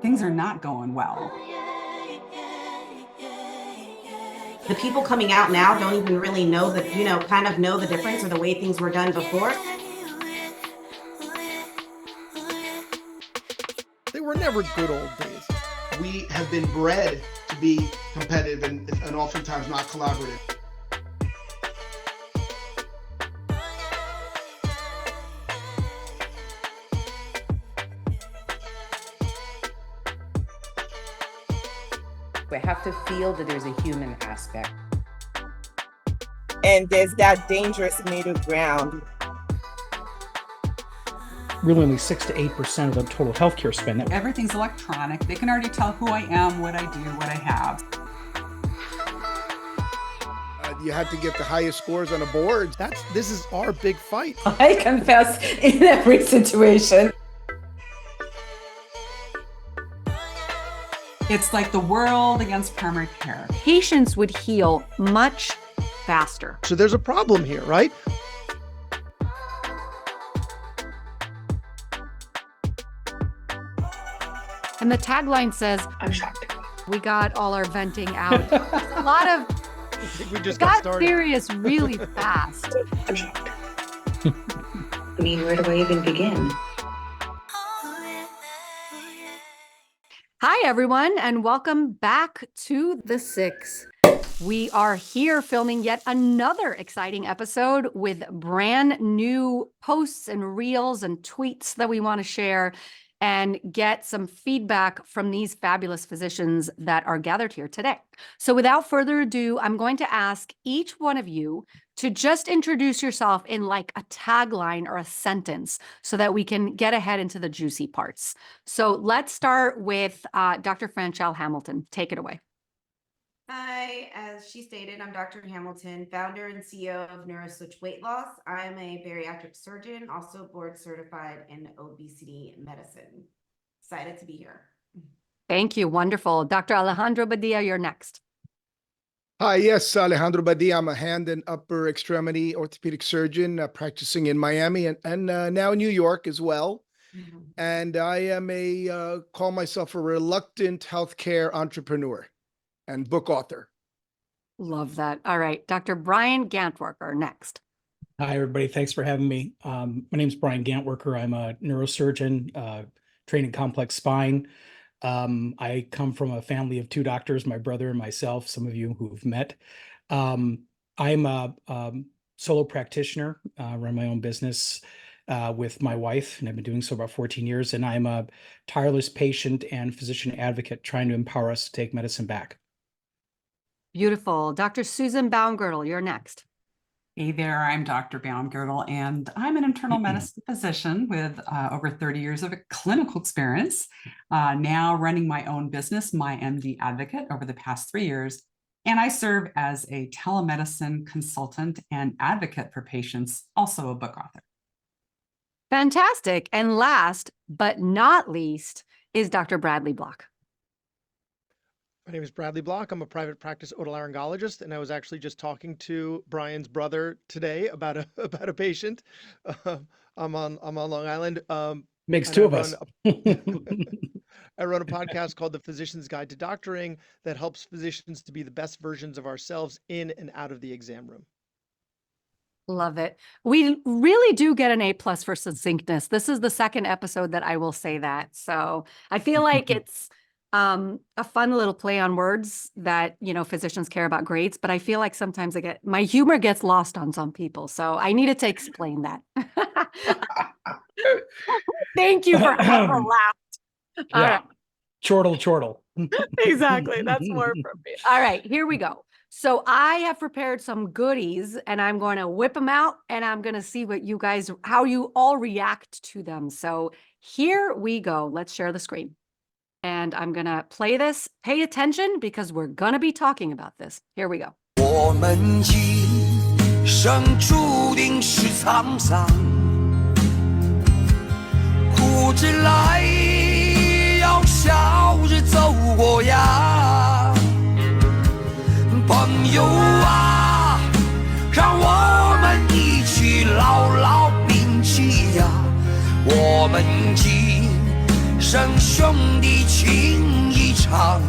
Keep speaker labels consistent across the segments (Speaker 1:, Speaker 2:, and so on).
Speaker 1: things are not going well.
Speaker 2: The people coming out now don't even really know that, kind of know the difference or the way things were done before.
Speaker 3: They were never good old days.
Speaker 4: We have been bred to be competitive and oftentimes not collaborative.
Speaker 5: We have to feel that there's a human aspect.
Speaker 6: And there's that dangerous middle ground.
Speaker 7: Really only 6 to 8% of the total healthcare spend.
Speaker 1: Everything's electronic. They can already tell who I am, what I do, what I have.
Speaker 3: You had to get the highest scores on a board. This is our big fight.
Speaker 5: I confess in every situation.
Speaker 1: It's like the world against primary care.
Speaker 8: Patients would heal much faster.
Speaker 3: So there's a problem here, right?
Speaker 8: And the tagline says,
Speaker 5: I'm shocked.
Speaker 8: we got all our venting out. There's a lot of,
Speaker 3: I think we just
Speaker 8: got
Speaker 3: started.
Speaker 8: serious really fast.
Speaker 5: I'm shocked. I mean, where do I even begin?
Speaker 8: Hi, everyone, and welcome back to The Six. We are here filming yet another exciting episode with brand new posts and reels and tweets that we want to share and get some feedback from these fabulous physicians that are gathered here today. So without further ado, I'm going to ask each one of you to just introduce yourself in like a tagline or a sentence so that we can get ahead into the juicy parts. So let's start with Dr. Franchelle Hamilton. Take it away.
Speaker 2: Hi, as she stated, I'm Dr. Hamilton, founder and CEO of NeuroSwitch Weight Loss. I'm a bariatric surgeon, also board certified in obesity medicine. Excited to be here.
Speaker 8: Thank you. Wonderful. Dr. Alejandro Badia, you're next.
Speaker 3: Hi, yes, Alejandro Badia. I'm a hand and upper extremity orthopedic surgeon practicing in Miami and now in New York as well.
Speaker 2: Mm-hmm.
Speaker 3: And I am call myself a reluctant healthcare entrepreneur and book author.
Speaker 8: Love that. All right. Dr. Brian Gantworker, next.
Speaker 7: Hi, everybody. Thanks for having me. My name is Brian Gantworker. I'm a neurosurgeon, trained in complex spine. I come from a family of 2 doctors, my brother and myself, some of you who've met. I'm a solo practitioner, run my own business with my wife, and I've been doing so about 14 years. And I'm a tireless patient and physician advocate trying to empower us to take medicine back.
Speaker 8: Beautiful. Dr. Susan Baumgirtel, you're next.
Speaker 1: Hey there, I'm Dr. Baumgirtel, and I'm an internal medicine physician with over 30 years of clinical experience, now running my own business, My MD Advocate, over the past 3 years. And I serve as a telemedicine consultant and advocate for patients, also a book author.
Speaker 8: Fantastic. And last but not least is Dr. Bradley Block.
Speaker 3: My name is Bradley Block. I'm a private practice otolaryngologist, and I was actually just talking to Brian's brother today about a patient. I'm on Long Island.
Speaker 7: Makes 2 of us.
Speaker 3: I run a podcast called The Physician's Guide to Doctoring that helps physicians to be the best versions of ourselves in and out of the exam room.
Speaker 8: Love it. We really do get an A+ for succinctness. This is the second episode that I will say that. So I feel like it's a fun little play on words that, physicians care about grades, but I feel like sometimes my humor gets lost on some people. So I needed to explain that. Thank you for ever laughed.
Speaker 7: Yeah. Right. Chortle.
Speaker 8: Exactly. That's more appropriate. All right, here we go. So I have prepared some goodies and I'm going to whip them out and I'm going to see how you all react to them. So here we go. Let's share the screen. And I'm going to play this. Pay attention because we're going to be talking about this. Here we go.
Speaker 9: 我们一生注定是沧桑，苦着来，要笑着走过呀。朋友啊，让我们一起牢牢铭记呀，我们今生生兄弟情一场。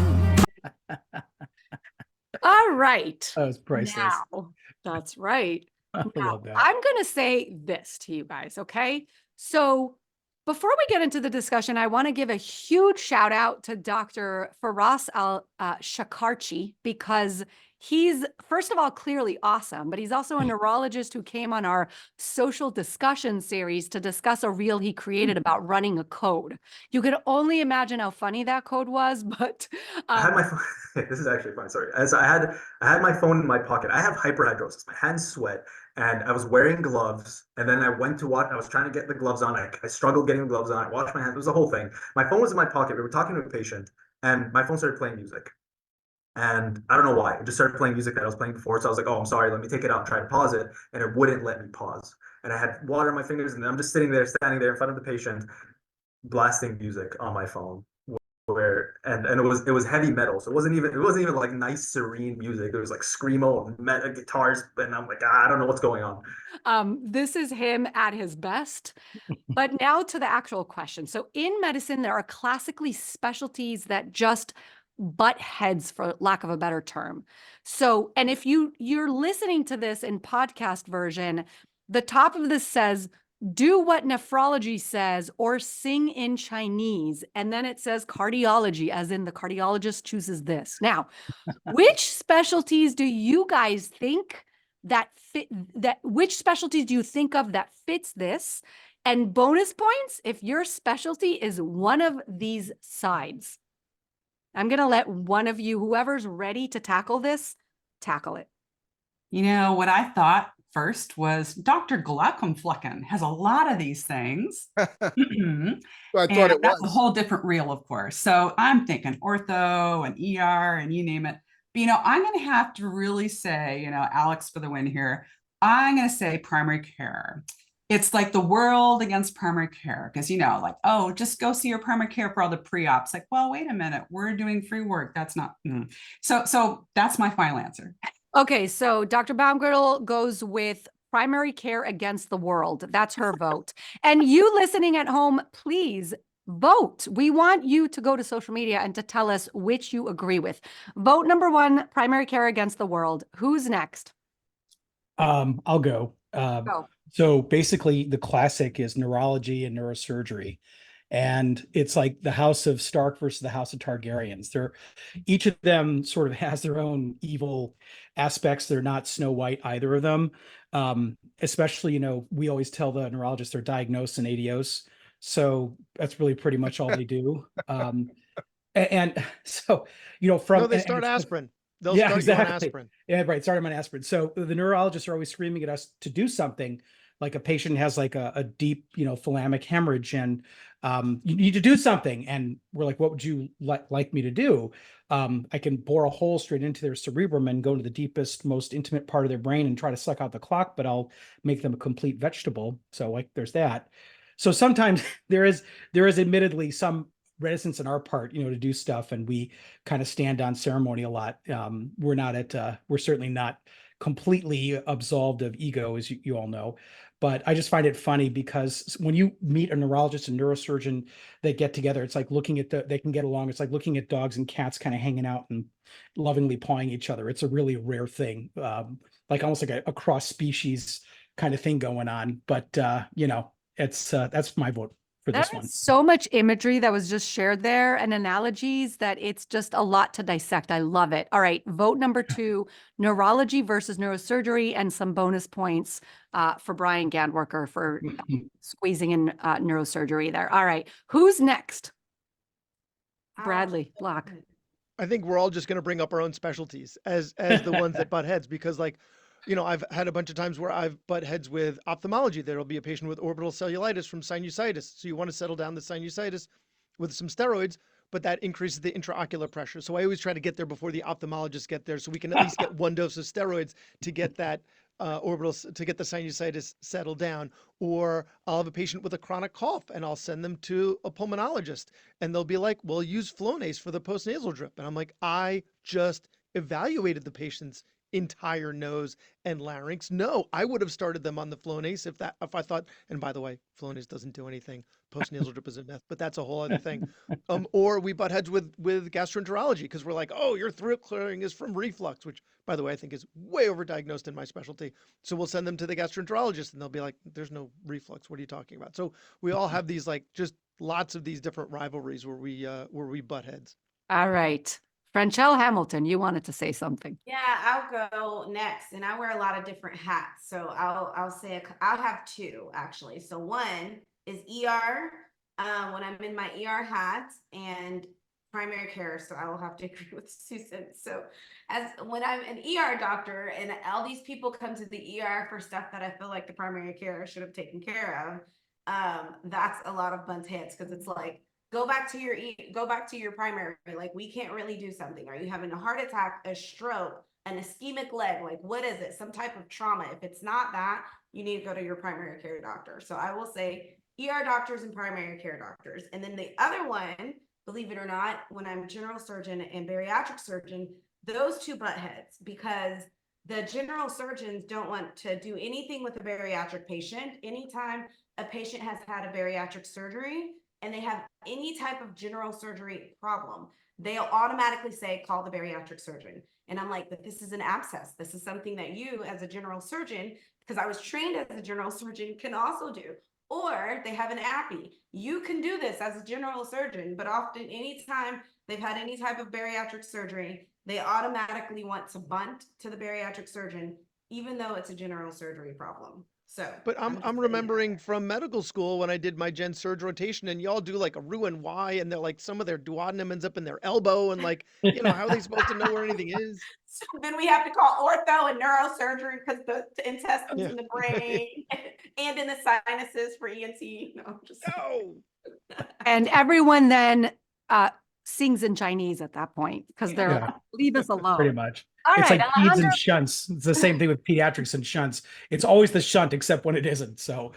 Speaker 8: All right.
Speaker 7: That was priceless.
Speaker 8: Now, that's right.
Speaker 7: I
Speaker 8: Now,
Speaker 7: love that.
Speaker 8: I'm going to say this to you guys, okay? So, before we get into the discussion, I want to give a huge shout out to Dr. Faraz Shakarchi because he's, first of all, clearly awesome, but he's also a neurologist who came on our social discussion series to discuss a reel he created about running a code. You could only imagine how funny that code was, but
Speaker 10: I had my phone. This is actually fine. Sorry. As I had my phone in my pocket. I have hyperhidrosis. My hands sweat, and I was wearing gloves. And then I went to watch. I was trying to get the gloves on. I struggled getting the gloves on. I washed my hands. It was a whole thing. My phone was in my pocket. We were talking to a patient, and my phone started playing music. And I don't know why. It just started playing music that I was playing before. So I was like, "Oh, I'm sorry. Let me take it out and try to pause it." And it wouldn't let me pause. And I had water on my fingers, and I'm just standing there in front of the patient, blasting music on my phone. And it was heavy metal, so it wasn't even like nice serene music. It was like screamo and metal guitars, and I'm like, I don't know what's going on.
Speaker 8: This is him at his best. But now to the actual question. So in medicine, there are classically specialties that just butt heads, for lack of a better term. So, and if you're listening to this in podcast version, the top of this says, do what nephrology says or sing in Chinese. And then it says cardiology, as in the cardiologist chooses this. Now, which specialties do you guys think that fit that which specialties do you think of that fits this? And bonus points if your specialty is one of these sides. I'm going to let one of you, whoever's ready to tackle this, tackle it.
Speaker 1: You know, what I thought first was Dr. Glaucomflecken has a lot of these things.
Speaker 11: So I thought
Speaker 1: And
Speaker 11: it
Speaker 1: that's a
Speaker 11: was.
Speaker 1: whole different reel, of course. So I'm thinking ortho and ER and you name it. But, you know, I'm going to have to really say, you know, Alex for the win here. I'm going to say primary care. It's like the world against primary care because, you know, like, oh, just go see your primary care for all the pre-ops. Like, well, wait a minute, we're doing free work. That's not. So that's my final answer.
Speaker 8: Okay, so Dr. Baumgartel goes with primary care against the world. That's her vote. And you listening at home, please vote. We want you to go to social media and to tell us which you agree with. Vote number 1, primary care against the world. Who's next?
Speaker 7: I'll go.
Speaker 8: Go.
Speaker 7: So basically the classic is neurology and neurosurgery. And it's like the House of Stark versus the House of Targaryens. Each of them sort of has their own evil aspects. They're not Snow White, either of them. Especially, you know, we always tell the neurologists they're diagnosed and adios. So that's really pretty much all they do. And so, you know,
Speaker 3: No, they start aspirin. They'll start you on aspirin.
Speaker 7: Yeah, right. Start them on aspirin. So the neurologists are always screaming at us to do something. Like a patient has like a deep, you know, thalamic hemorrhage and you need to do something. And we're like, what would you like me to do? I can bore a hole straight into their cerebrum and go to the deepest, most intimate part of their brain and try to suck out the clock, but I'll make them a complete vegetable. So like there's that. So sometimes there is admittedly some reticence on our part, you know, to do stuff, and we kind of stand on ceremony a lot. We're certainly not completely absolved of ego, as you all know. But I just find it funny because when you meet a neurologist and neurosurgeon that get together, it's like they can get along. It's like looking at dogs and cats kind of hanging out and lovingly pawing each other. It's a really rare thing, like almost like a cross species kind of thing going on. But you know, that's my vote for this one.
Speaker 8: So much imagery that was just shared there and analogies that it's just a lot to dissect. I love it. All right. Vote number 2, neurology versus neurosurgery, and some bonus points for Brian Gantworker for squeezing in neurosurgery there. All right. Who's next? Bradley Block.
Speaker 3: I think we're all just going to bring up our own specialties as the ones that butt heads, because like, you know, I've had a bunch of times where I've butt heads with ophthalmology. There'll be a patient with orbital cellulitis from sinusitis. So you want to settle down the sinusitis with some steroids, but that increases the intraocular pressure. So I always try to get there before the ophthalmologists get there, so we can at least get one dose of steroids to get that to get the sinusitis settled down. Or I'll have a patient with a chronic cough and I'll send them to a pulmonologist and they'll be like, well, use Flonase for the postnasal drip. And I'm like, I just evaluated the patient's entire nose and larynx. No, I would have started them on the Flonase if I thought, and by the way, Flonase doesn't do anything. Postnasal drip is a myth, but that's a whole other thing. Or we butt heads with gastroenterology because we're like, oh, your throat clearing is from reflux, which by the way, I think is way overdiagnosed in my specialty. So we'll send them to the gastroenterologist and they'll be like, there's no reflux. What are you talking about? So we all have these like just lots of these different rivalries where we butt heads.
Speaker 8: All right. Franchelle Hamilton, you wanted to say something.
Speaker 2: Yeah, I'll go next, and I wear a lot of different hats. So I'll say I'll have two actually. So one is ER when I'm in my ER hat, and primary care. So I will have to agree with Susan. So as when I'm an ER doctor, and all these people come to the ER for stuff that I feel like the primary care should have taken care of, that's a lot of bunt heads because it's like, go back to your primary. Like, we can't really do something. Are you having a heart attack, a stroke, an ischemic leg? Like, what is it? Some type of trauma. If it's not that, you need to go to your primary care doctor. So I will say ER doctors and primary care doctors. And then the other one, believe it or not, when I'm general surgeon and bariatric surgeon, those two butt heads, because the general surgeons don't want to do anything with a bariatric patient. Anytime a patient has had a bariatric surgery and they have any type of general surgery problem, they'll automatically say, call the bariatric surgeon. And I'm like, but this is an abscess. This is something that you as a general surgeon, because I was trained as a general surgeon, can also do. Or they have an appy. You can do this as a general surgeon, but often anytime they've had any type of bariatric surgery, they automatically want to bunt to the bariatric surgeon, even though it's a general surgery problem. So,
Speaker 3: but I'm remembering from medical school when I did my gen surge rotation, and y'all do like a Roux Y, and they're like, some of their duodenum ends up in their elbow, and like, you know, how are they supposed to know where anything is?
Speaker 2: So then we have to call ortho and neurosurgery because the intestines
Speaker 3: Yeah.
Speaker 2: in the brain and in the sinuses for ENT. No, just
Speaker 3: No.
Speaker 8: And everyone then sings in Chinese at that point because they're
Speaker 7: Yeah.
Speaker 8: leave us alone.
Speaker 7: Pretty much.
Speaker 8: All
Speaker 7: It's
Speaker 8: right,
Speaker 7: like peds and shunts. It's the same thing with pediatrics and shunts. It's always the shunt, except when it isn't. So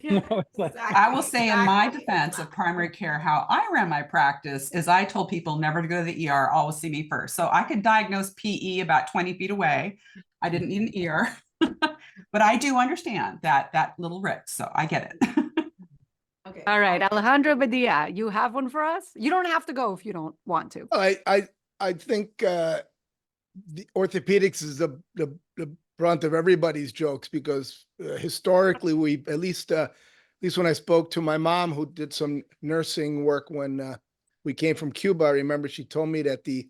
Speaker 1: I will say in my defense of primary care, how I ran my practice is I told people never to go to the ER, always see me first. So I could diagnose PE about 20 feet away. I didn't need an ER, but I do understand that little risk. So I get it.
Speaker 2: okay.
Speaker 8: All right, Alejandro Badia, you have one for us? You don't have to go if you don't want to.
Speaker 11: I think the orthopedics is the brunt of everybody's jokes because historically we at least when I spoke to my mom who did some nursing work when we came from Cuba, I remember she told me that the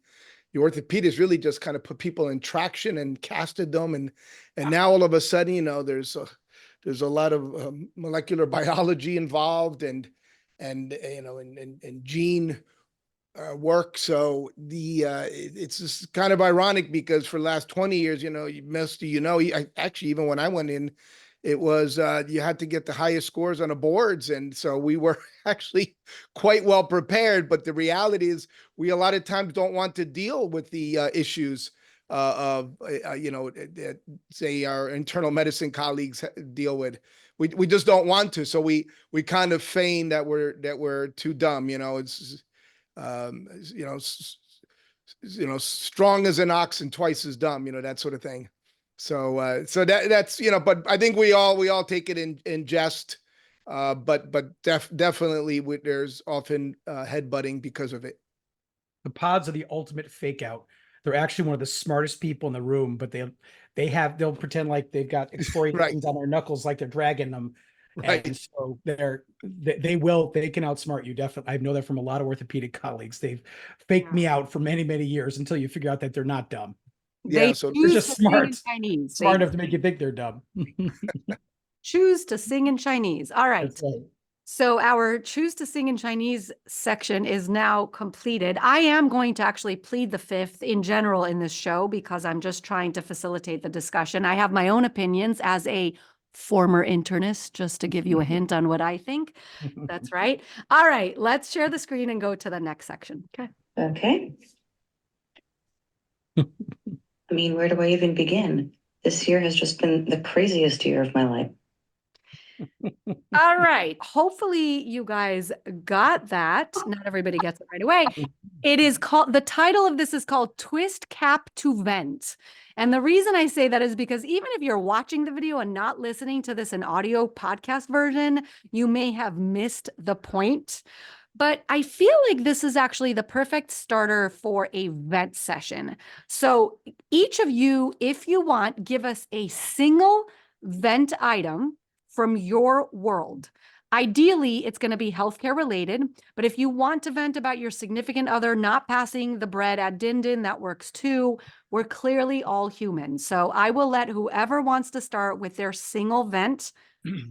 Speaker 11: orthopedics really just kind of put people in traction and casted them, and now all of a sudden, you know, there's a lot of molecular biology involved and you know and gene work. So it's just kind of ironic because for the last 20 years, you know, actually even when I went in, it was you had to get the highest scores on the boards, and so we were actually quite well prepared. But the reality is, we a lot of times don't want to deal with the issues of you know, say our internal medicine colleagues deal with. We just don't want to, so we kind of feign that we're too dumb. You know, it's you know, strong as an ox and twice as dumb, you know, that sort of thing. So that's, you know, but I think we all take it in jest, but definitely there's often headbutting because of it.
Speaker 7: the pods are the ultimate fake out. They're actually one of the smartest people in the room, but they'll pretend like they've got excoriating
Speaker 11: Right.
Speaker 7: things on their knuckles, like they're dragging them.
Speaker 11: Right.
Speaker 7: And so they can outsmart you. Definitely. I know that from a lot of orthopedic colleagues. They've faked me out for many, many years until you figure out that they're not dumb.
Speaker 11: Yeah,
Speaker 8: They
Speaker 11: so
Speaker 8: choose
Speaker 7: just
Speaker 8: to sing in
Speaker 7: smart.
Speaker 8: Chinese.
Speaker 7: Smart
Speaker 8: They
Speaker 7: enough to make you think they're dumb.
Speaker 8: choose to sing in Chinese. All right.
Speaker 7: That's right.
Speaker 8: So our choose to sing in Chinese section is now completed. I am going to actually plead the fifth in general in this show because I'm just trying to facilitate the discussion. I have my own opinions as a former internist, just to give you a hint on what I think. That's right. All right, let's share the screen and go to the next section. Okay.
Speaker 5: Okay. I mean, where do I even begin? This year has just been the craziest year of my life.
Speaker 8: All right. Hopefully you guys got that. Not everybody gets it right away. It is called, the title of this is called Twist Cap to Vent. And the reason I say that is because even if you're watching the video and not listening to this in audio podcast version, you may have missed the point. But I feel like this is actually the perfect starter for a vent session. So each of you, if you want, give us a single vent item from your world. Ideally, it's going to be healthcare related, but if you want to vent about your significant other not passing the bread ad din, that works too. We're clearly all human. So I will let whoever wants to start with their single vent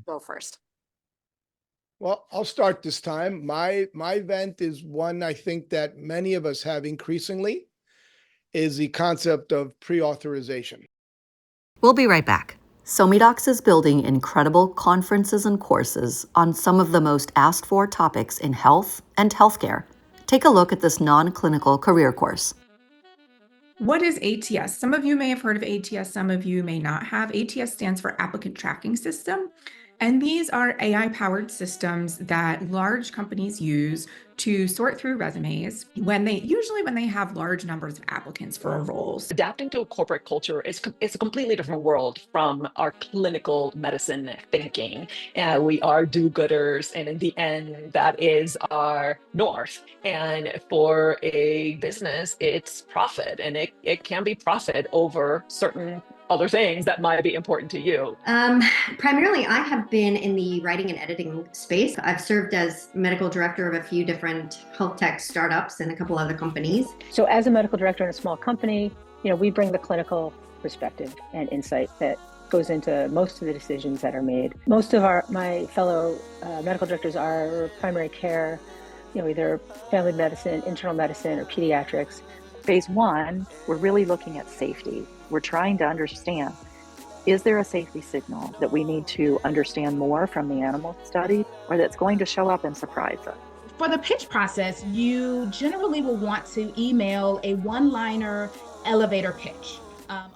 Speaker 8: go first.
Speaker 11: Well, I'll start this time. My vent is one I think that many of us have increasingly, is the concept of pre-authorization.
Speaker 12: We'll be right back. SoMeDocs is building incredible conferences and courses on some of the most asked for topics in health and healthcare. Take a look at this non-clinical career course.
Speaker 13: What is ATS? Some of you may have heard of ATS, some of you may not have. ATS stands for Applicant Tracking System. And these are AI-powered systems that large companies use to sort through resumes usually when they have large numbers of applicants for roles.
Speaker 14: Adapting to a corporate culture is a completely different world from our clinical medicine thinking. We are do-gooders, and in the end, that is our north. And for a business, it's profit, and it can be profit over certain other things that might be important to you.
Speaker 5: Primarily, I have been in the writing and editing space. I've served as medical director of a few different health tech startups and a couple other companies.
Speaker 15: So as a medical director in a small company, we bring the clinical perspective and insight that goes into most of the decisions that are made. Most of my fellow medical directors are primary care, either family medicine, internal medicine, or pediatrics.
Speaker 16: Phase one, we're really looking at safety. We're trying to understand, is there a safety signal that we need to understand more from the animal study, or that's going to show up and surprise us?
Speaker 17: For the pitch process, you generally will want to email a one-liner elevator pitch.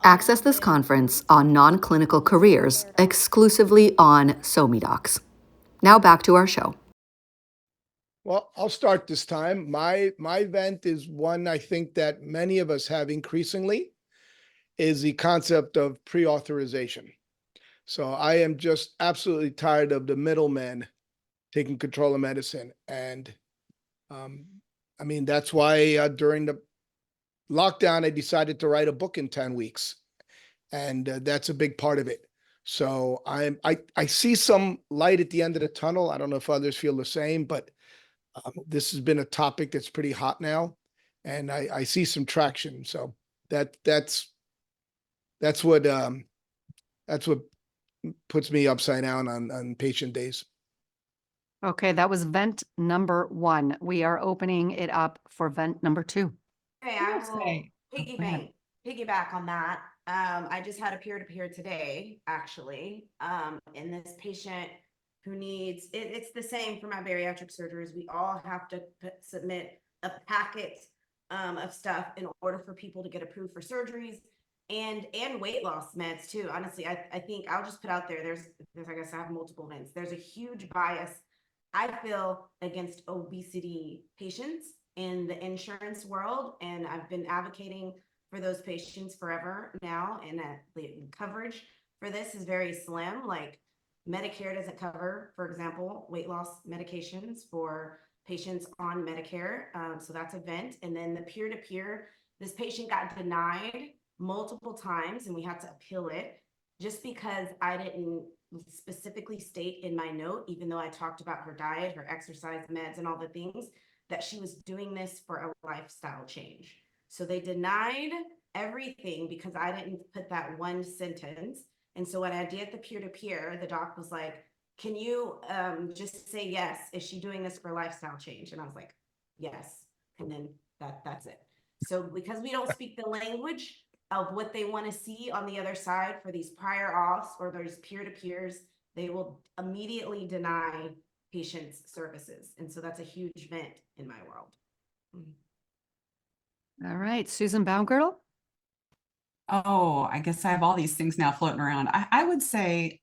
Speaker 12: Access this conference on non-clinical careers exclusively on SoMeDocs. Now back to our show.
Speaker 11: Well, I'll start this time. My vent is one I think that many of us have increasingly, is the concept of pre-authorization. So I am just absolutely tired of the middlemen taking control of medicine. And that's why during the lockdown, I decided to write a book in 10 weeks. And that's a big part of it. So I see some light at the end of the tunnel. I don't know if others feel the same, but this has been a topic that's pretty hot now, and I see some traction. So that's what puts me upside down on patient days.
Speaker 8: Okay, that was vent number 1. We are opening it up for vent number 2.
Speaker 2: Okay, I will piggyback on that. I just had a peer-to-peer today, actually, and this patient who needs, it's the same for my bariatric surgeries. We all have to submit a packet of stuff in order for people to get approved for surgeries and weight loss meds too. Honestly, I think I'll just put out there, there's I guess I have multiple vents. There's a huge bias, I feel, against obesity patients in the insurance world. And I've been advocating for those patients forever now, and the coverage for this is very slim. Like, Medicare doesn't cover, for example, weight loss medications for patients on Medicare. So that's a vent. And then the peer-to-peer, this patient got denied multiple times and we had to appeal it just because I didn't specifically state in my note, even though I talked about her diet, her exercise, meds, and all the things, that she was doing this for a lifestyle change. So they denied everything because I didn't put that one sentence. And so when I did the peer-to-peer, the doc was like, can you just say yes? Is she doing this for lifestyle change? And I was like, yes. And then that's it. So because we don't speak the language of what they want to see on the other side for these prior auths or those peer-to-peers, they will immediately deny patients services. And so that's a huge vent in my world.
Speaker 8: All right, Susan Baumgirtel.
Speaker 1: Oh, I guess I have all these things now floating around. I would say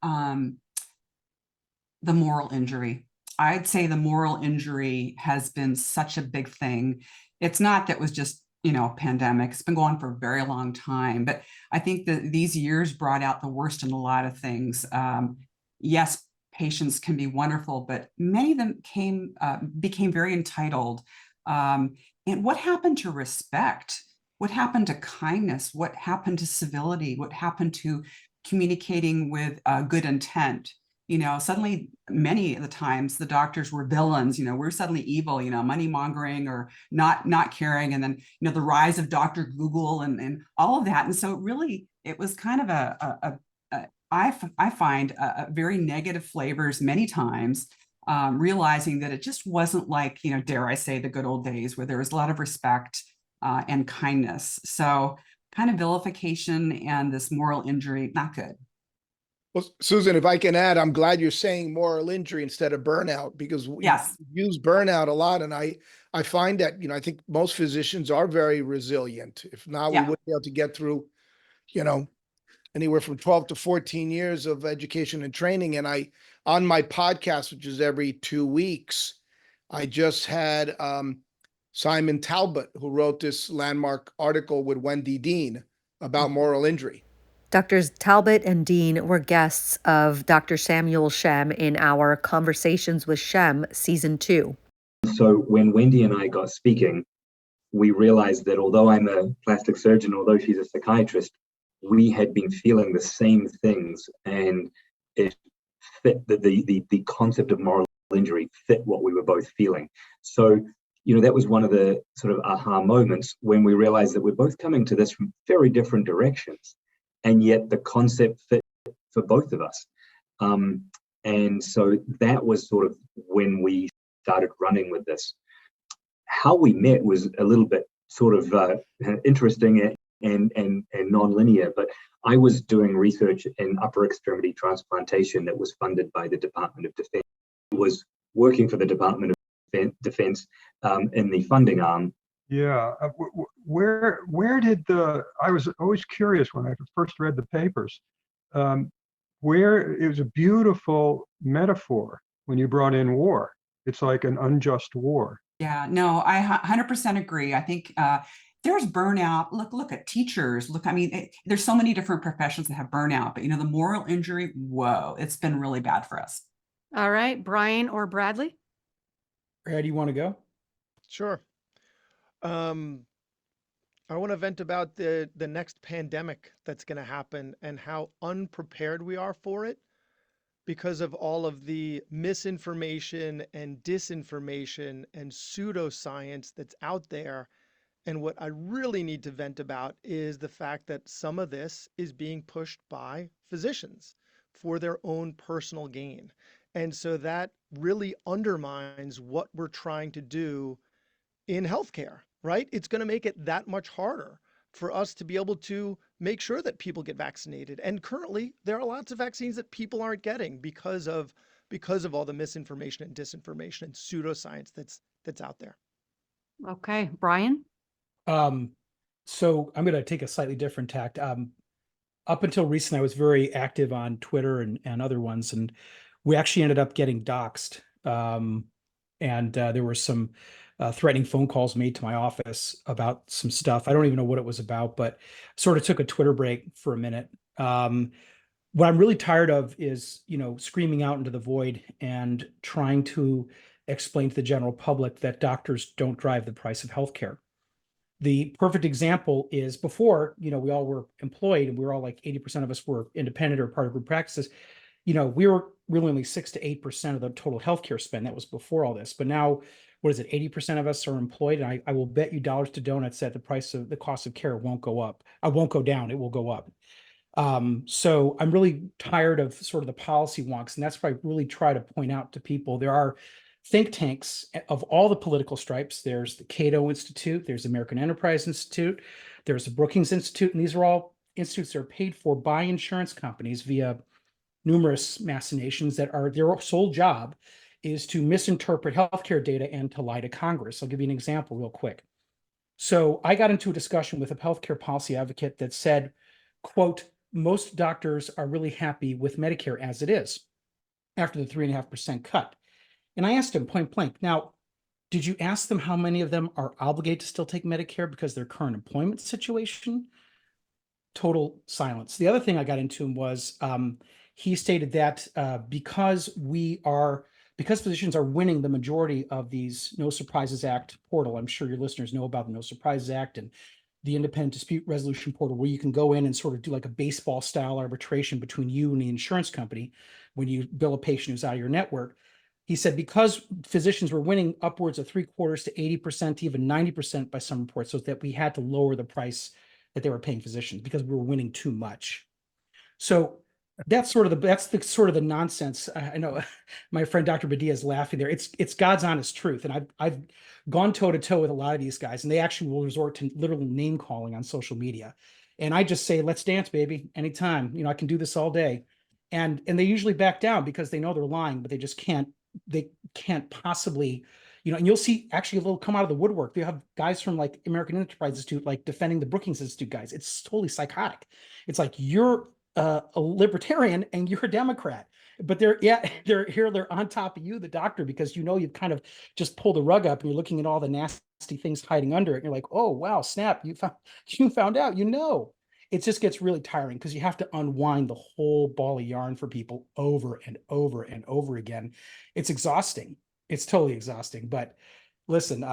Speaker 1: the moral injury. I'd say the moral injury has been such a big thing. It's not that it was just, a pandemic. It's been going on for a very long time, but I think that these years brought out the worst in a lot of things. Yes, patients can be wonderful, but many of them became very entitled. And what happened to respect? What happened to kindness? What happened to civility? What happened to communicating with good intent? Suddenly many of the times the doctors were villains, we're suddenly evil, money mongering or not caring. And then, the rise of Dr. Google and all of that. And so it was kind of I find very negative flavors many times, realizing that it just wasn't like, dare I say, the good old days where there was a lot of respect and kindness. So kind of vilification and this moral injury, not good.
Speaker 11: Well, Susan, if I can add, I'm glad you're saying moral injury instead of burnout, because we
Speaker 1: Yes.
Speaker 11: use burnout a lot. And I find that, I think most physicians are very resilient. If not, we wouldn't be able to get through, anywhere from 12 to 14 years of education and training. And on my podcast, which is every 2 weeks, I just had Simon Talbot, who wrote this landmark article with Wendy Dean about moral injury.
Speaker 12: Doctors Talbot and Dean were guests of Dr. Samuel Shem in our Conversations with Shem Season 2.
Speaker 18: So when Wendy and I got speaking, we realized that although I'm a plastic surgeon, although she's a psychiatrist, we had been feeling the same things, and it fit the concept of moral injury fit what we were both feeling. So, that was one of the sort of aha moments when we realized that we're both coming to this from very different directions, and yet the concept fit for both of us. And so that was sort of when we started running with this. How we met was a little bit sort of interesting and non-linear, but I was doing research in upper extremity transplantation that was funded by the Department of Defense. I was working for the Department of Defense in the funding arm.
Speaker 19: Yeah, where did I was always curious when I first read the papers, where it was a beautiful metaphor when you brought in war. It's like an unjust war.
Speaker 1: Yeah, no, I 100% agree. I think there's burnout. Look at teachers. There's so many different professions that have burnout, but the moral injury, whoa, it's been really bad for us.
Speaker 8: All right, Brian or Bradley?
Speaker 7: Brad, you want to go?
Speaker 3: Sure. I want to vent about the next pandemic that's going to happen and how unprepared we are for it because of all of the misinformation and disinformation and pseudoscience that's out there. And what I really need to vent about is the fact that some of this is being pushed by physicians for their own personal gain. And so that really undermines what we're trying to do in healthcare, right? It's going to make it that much harder for us to be able to make sure that people get vaccinated. And currently, there are lots of vaccines that people aren't getting because of all the misinformation and disinformation and pseudoscience that's out there.
Speaker 8: Okay, Brian?
Speaker 7: So I'm going to take a slightly different tact. Up until recently, I was very active on Twitter and other ones, and we actually ended up getting doxxed. And there were some threatening phone calls made to my office about some stuff. I don't even know what it was about, but sort of took a Twitter break for a minute. What I'm really tired of is, screaming out into the void and trying to explain to the general public that doctors don't drive the price of healthcare. The perfect example is before, we all were employed and we were all like 80% of us were independent or part of group practices. We were really only 6 to 8% of the total healthcare spend. That was before all this. But now, what is it? 80% of us are employed. And I will bet you dollars to donuts that the cost of care won't go up. I won't go down. It will go up. So I'm really tired of sort of the policy wonks. And that's what I really try to point out to people. There are think tanks of all the political stripes. There's the Cato Institute, there's the American Enterprise Institute, there's the Brookings Institute, and these are all institutes that are paid for by insurance companies via numerous machinations that are their sole job is to misinterpret healthcare data and to lie to Congress. I'll give you an example real quick. So I got into a discussion with a healthcare policy advocate that said, quote, most doctors are really happy with Medicare as it is. after the 3.5% cut. And I asked him point blank, now, did you ask them how many of them are obligated to still take Medicare because of their current employment situation? Total silence. The other thing I got into him was he stated that because physicians are winning the majority of these No Surprises Act portal, I'm sure your listeners know about the No Surprises Act and the independent dispute resolution portal, where you can go in and sort of do like a baseball style arbitration between you and the insurance company when you bill a patient who's out of your network. He said because physicians were winning upwards of 3/4 to 80%, even 90% by some reports, so that we had to lower the price that they were paying physicians because we were winning too much. So that's the nonsense. I know my friend Dr. Badia is laughing there. It's God's honest truth. And I've gone toe to toe with a lot of these guys, and they actually will resort to literal name calling on social media. And I just say, let's dance, baby, anytime. I can do this all day. And they usually back down because they know they're lying, but they can't possibly, and you'll see actually they'll come out of the woodwork. They have guys from like American Enterprise Institute, like defending the Brookings Institute guys. It's totally psychotic. It's like you're a libertarian and you're a Democrat, but they're on top of you, the doctor, because you've kind of just pulled the rug up and you're looking at all the nasty things hiding under it. And you're like, oh wow, snap! You found out. It just gets really tiring because you have to unwind the whole ball of yarn for people over and over and over again. It's exhausting. It's totally exhausting. But listen,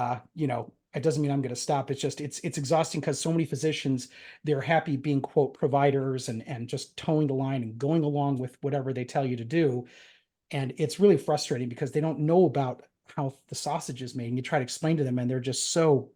Speaker 7: it doesn't mean I'm going to stop. It's just it's exhausting because so many physicians, they're happy being quote providers and just towing the line and going along with whatever they tell you to do. And it's really frustrating because they don't know about how the sausage is made. And you try to explain to them and they're just so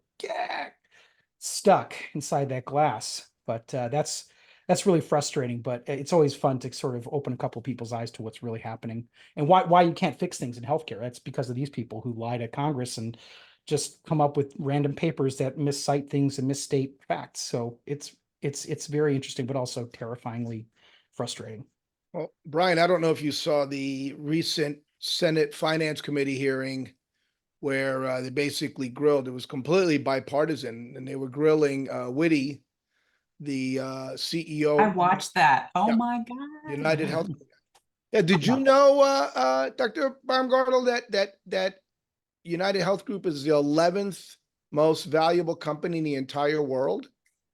Speaker 7: stuck inside that glass. But that's really frustrating, but it's always fun to sort of open a couple of people's eyes to what's really happening and why you can't fix things in healthcare. That's because of these people who lie to Congress and just come up with random papers that miscite things and misstate facts. So it's very interesting, but also terrifyingly frustrating.
Speaker 11: Well, Brian, I don't know if you saw the recent Senate Finance Committee hearing where they basically grilled. It was completely bipartisan, and they were grilling Whitty, the CEO.
Speaker 1: I watched that. Oh
Speaker 11: Yeah,
Speaker 1: my God.
Speaker 11: United Health. Yeah, did you know, Dr. Baumgartel, that United Health Group is the 11th most valuable company in the entire world?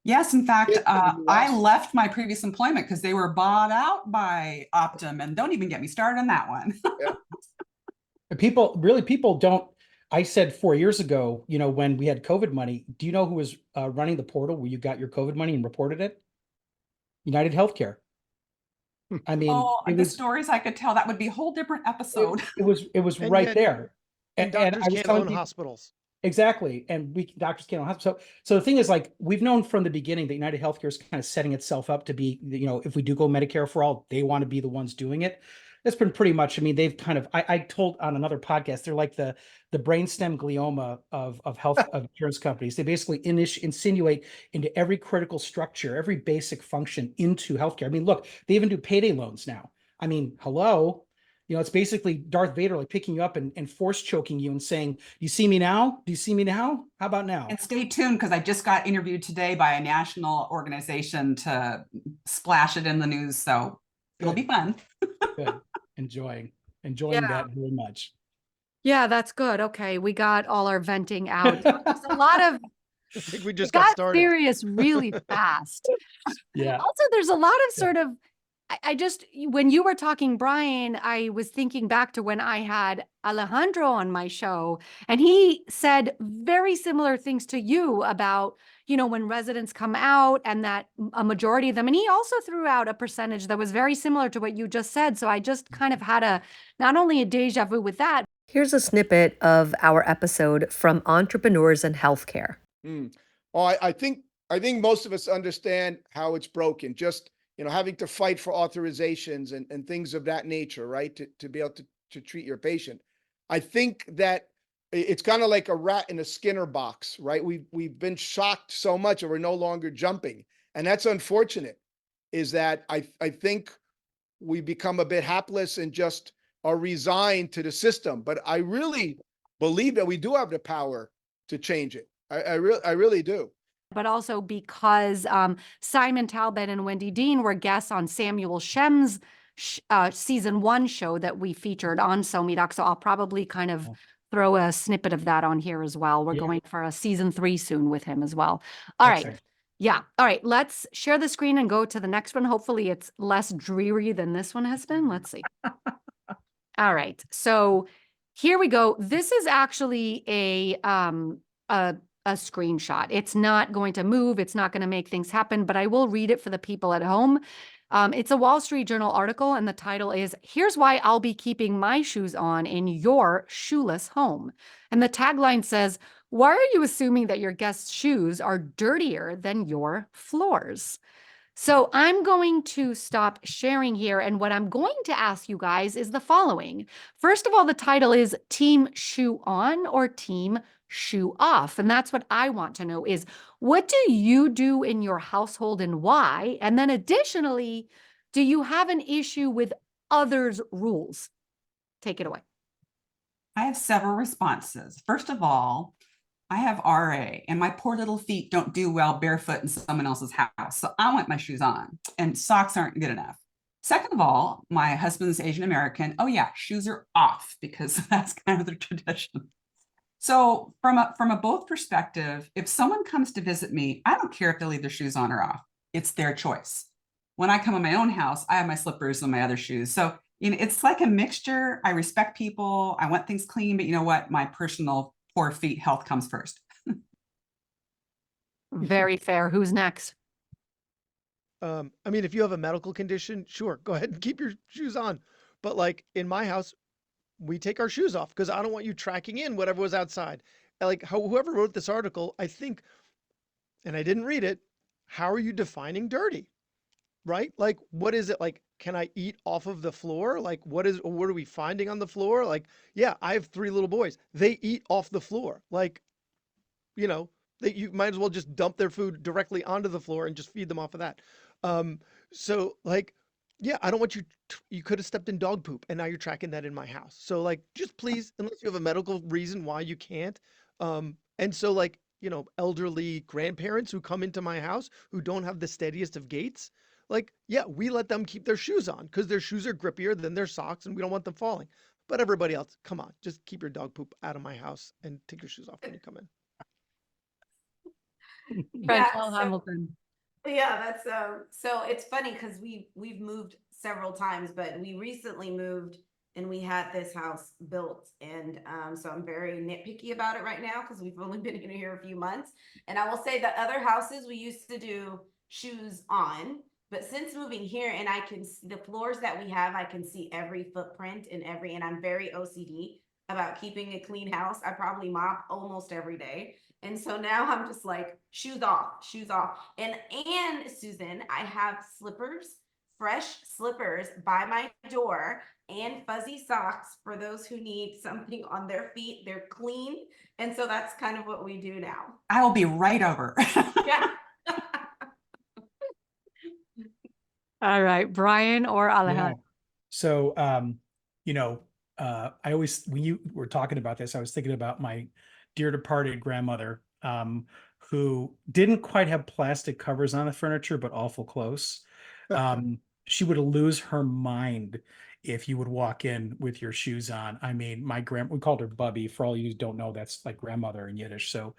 Speaker 1: Yes, in fact, I left my previous employment because they were bought out by Optum, and don't even get me started on that one.
Speaker 11: Yeah.
Speaker 7: People don't. I said 4 years ago, when we had COVID money, do you know who was running the portal where you got your COVID money and reported it? United Healthcare. I mean,
Speaker 1: the stories I could tell, that would be a whole different episode.
Speaker 7: It was
Speaker 3: And
Speaker 7: right
Speaker 3: yet-
Speaker 7: there.
Speaker 3: And
Speaker 7: I
Speaker 3: doctors
Speaker 7: was
Speaker 3: can't
Speaker 7: telling
Speaker 3: own
Speaker 7: people-
Speaker 3: hospitals.
Speaker 7: Exactly. And doctors can't own hospitals. So the thing is, like, we've known from the beginning that United Healthcare is kind of setting itself up to be, if we do go Medicare for all, they want to be the ones doing it. That's been pretty much, they've kind of, I told on another podcast, they're like the brainstem glioma of health of insurance companies. They basically insinuate into every critical structure, every basic function into healthcare. Look, they even do payday loans now. Hello. It's basically Darth Vader, like picking you up and force choking you and saying, you see me now? Do you see me now? How about now?
Speaker 1: And stay tuned because I just got interviewed today by a national organization to splash it in the news. So it'll be fun.
Speaker 7: Good. Enjoying
Speaker 8: Yeah.
Speaker 7: that very much.
Speaker 8: Yeah, that's good. Okay, we got all our venting out. There's a lot of
Speaker 3: I think we just
Speaker 8: it
Speaker 3: got
Speaker 8: got
Speaker 3: started.
Speaker 8: serious really fast.
Speaker 7: Yeah.
Speaker 8: Also, there's a lot of sort of I just when you were talking, Brian, I was thinking back to when I had Alejandro on my show, and he said very similar things to you about, when residents come out and that a majority of them, and he also threw out a percentage that was very similar to what you just said. So I just kind of had not only a deja vu with that.
Speaker 12: Here's a snippet of our episode from Entrepreneurs in Healthcare.
Speaker 11: Oh, I think most of us understand how it's broken. Just having to fight for authorizations and things of that nature, right? To be able to treat your patient. I think that it's kind of like a rat in a Skinner box, right? We've been shocked so much and we're no longer jumping. And that's unfortunate, is that I think we become a bit hapless and just are resigned to the system. But I really believe that we do have the power to change it. I really do.
Speaker 8: But also because Simon Talbot and Wendy Dean were guests on Samuel Shem's season 1 show that we featured on SoMeDoc. So I'll probably kind of throw a snippet of that on here as well. We're going for a season 3 soon with him as well. All right.
Speaker 7: Excellent.
Speaker 8: Yeah. All right. Let's share the screen and go to the next one. Hopefully it's less dreary than this one has been. Let's see. All right. So here we go. This is actually a screenshot. It's not going to move. It's not going to make things happen, but I will read it for the people at home. It's a Wall Street Journal article, and the title is, "Here's Why I'll Be Keeping My Shoes On in Your Shoeless Home." And the tagline says, "Why are you assuming that your guests' shoes are dirtier than your floors?" So I'm going to stop sharing here. And what I'm going to ask you guys is the following. First of all, the title is Team Shoe On or Team Shoe Off. And that's what I want to know is, what do you do in your household and why? And then additionally, do you have an issue with others' rules? Take it away.
Speaker 1: I have several responses. First of all, I have RA and my poor little feet don't do well barefoot in someone else's house. So I want my shoes on and socks aren't good enough. Second of all, my husband's Asian American. Oh yeah, shoes are off because that's kind of the tradition. So from a both perspective, if someone comes to visit me, I don't care if they leave their shoes on or off. It's their choice. When I come in my own house, I have my slippers and my other shoes. So it's like a mixture. I respect people. I want things clean, but you know what? My personal poor feet health comes first.
Speaker 8: Very fair. Who's next?
Speaker 3: I mean, if you have a medical condition, sure, go ahead and keep your shoes on. But like in my house, we take our shoes off because I don't want you tracking in whatever was outside. Like whoever wrote this article, I think, and I didn't read it, how are you defining dirty? Right? Like, what is it? Like, can I eat off of the floor? Like, what are we finding on the floor? Like, yeah, I have 3 little boys. They eat off the floor. Like, you might as well just dump their food directly onto the floor and just feed them off of that. So like, yeah, I don't want you could have stepped in dog poop and now you're tracking that in my house. So like, just please, unless you have a medical reason why you can't. And so like, elderly grandparents who come into my house who don't have the steadiest of gaits, like, yeah, we let them keep their shoes on because their shoes are grippier than their socks and we don't want them falling. But everybody else, come on, just keep your dog poop out of my house and take your shoes off when you come in.
Speaker 8: Hamilton.
Speaker 2: Yeah, that's so it's funny because we've moved several times, but we recently moved and we had this house built, and so I'm very nitpicky about it right now because we've only been in here a few months. And I will say that other houses we used to do shoes on, but since moving here and I can see the floors that we have, I can see every footprint and I'm very OCD about keeping a clean house. I probably mop almost every day. And so now I'm just like, shoes off, shoes off. And Susan, I have slippers, fresh slippers by my door and fuzzy socks for those who need something on their feet. They're clean. And so that's kind of what we do now.
Speaker 1: I will be right over.
Speaker 2: Yeah.
Speaker 8: All right, Brian or Alejandro.
Speaker 7: Yeah. So, I always, when you were talking about this, I was thinking about my dear departed grandmother, who didn't quite have plastic covers on the furniture, but awful close. She would lose her mind if you would walk in with your shoes on. I mean, we called her Bubby. For all you who don't know, that's like grandmother in Yiddish. So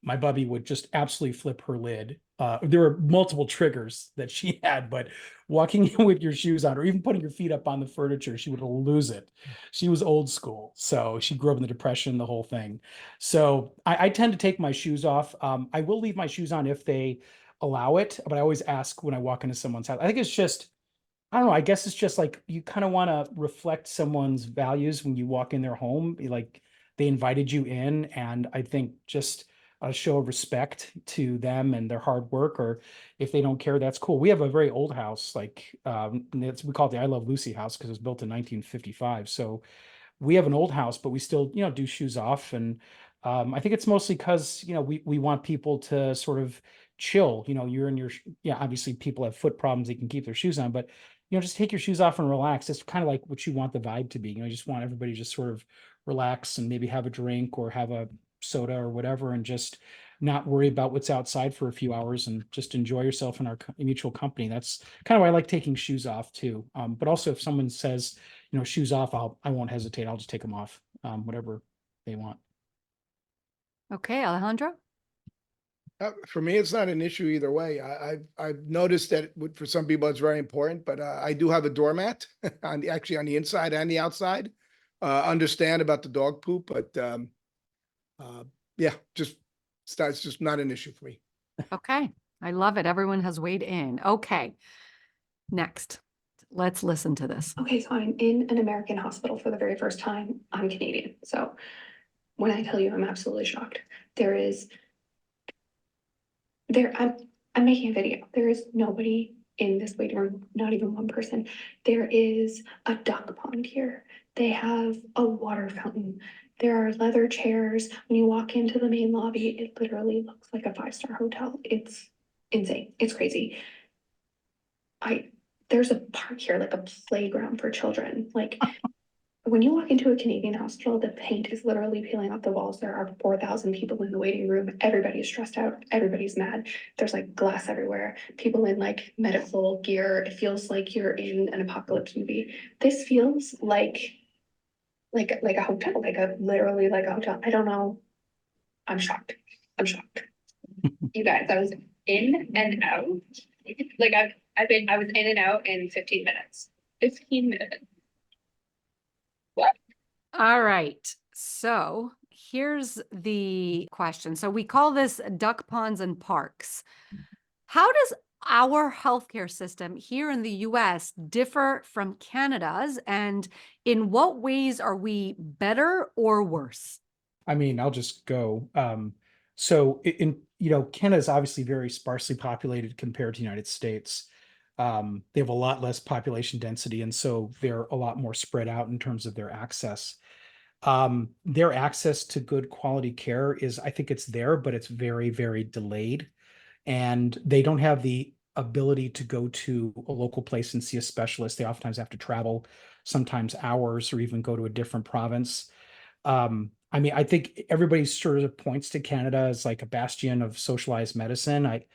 Speaker 7: my Bubby would just absolutely flip her lid. There were multiple triggers that she had, but walking in with your shoes on or even putting your feet up on the furniture, she would lose it. She was old school. So she grew up in the Depression, the whole thing. So I tend to take my shoes off. I will leave my shoes on if they allow it, but I always ask when I walk into someone's house. I think it's just, I don't know. I guess it's just like you kind of want to reflect someone's values when you walk in their home. Like they invited you in, and I think just a show of respect to them and their hard work, or if they don't care, that's cool. We have a very old house, like we call it the I Love Lucy house because it was built in 1955. So we have an old house, but we still, do shoes off. And I think it's mostly because, we want people to sort of chill. You're in your, obviously people have foot problems, they can keep their shoes on, but just take your shoes off and relax. It's kind of like what you want the vibe to be. You just want everybody to just sort of relax and maybe have a drink or have a soda or whatever and just not worry about what's outside for a few hours and just enjoy yourself in our mutual company. That's kind of why I like taking shoes off too. But also if someone says, shoes off, I won't hesitate. I'll just take them off, whatever they want.
Speaker 8: Okay, Alejandro?
Speaker 11: For me, it's not an issue either way. I've noticed that for some people it's very important, but I do have a doormat actually on the inside and the outside. Understand about the dog poop, but yeah, it's just not an issue for me.
Speaker 8: Okay, I love it. Everyone has weighed in. Okay, next, let's listen to this.
Speaker 20: Okay, so I'm in an American hospital for the very first time. I'm Canadian, so when I tell you I'm absolutely shocked, I'm making a video. There is nobody in this waiting room, not even one person. There is a duck pond here. They have a water fountain. There are leather chairs. When you walk into the main lobby, it literally looks like a 5-star hotel. It's insane. It's crazy. There's a park here, like a playground for children. Like when you walk into a Canadian hospital, the paint is literally peeling off the walls. There are 4,000 people in the waiting room. Everybody's stressed out. Everybody's mad. There's like glass everywhere. People in like medical gear. It feels like you're in an apocalypse movie. This feels like a hotel, literally like a hotel. I don't know. I'm shocked. You guys, I was in and out. Like I was in and out in 15 minutes. 15 minutes. What?
Speaker 8: All right. So here's the question. So we call this duck ponds and parks. How does our healthcare system here in the US differ from Canada's? And in what ways are we better or worse?
Speaker 7: I mean, I'll just go. So Canada is obviously very sparsely populated compared to the United States. They have a lot less population density, and so they're a lot more spread out in terms of their access. Their access to good quality care I think it's there, but it's very, very delayed. And they don't have the ability to go to a local place and see a specialist. They oftentimes have to travel, sometimes hours, or even go to a different province. I mean, I think everybody sort of points to Canada as like a bastion of socialized medicine. I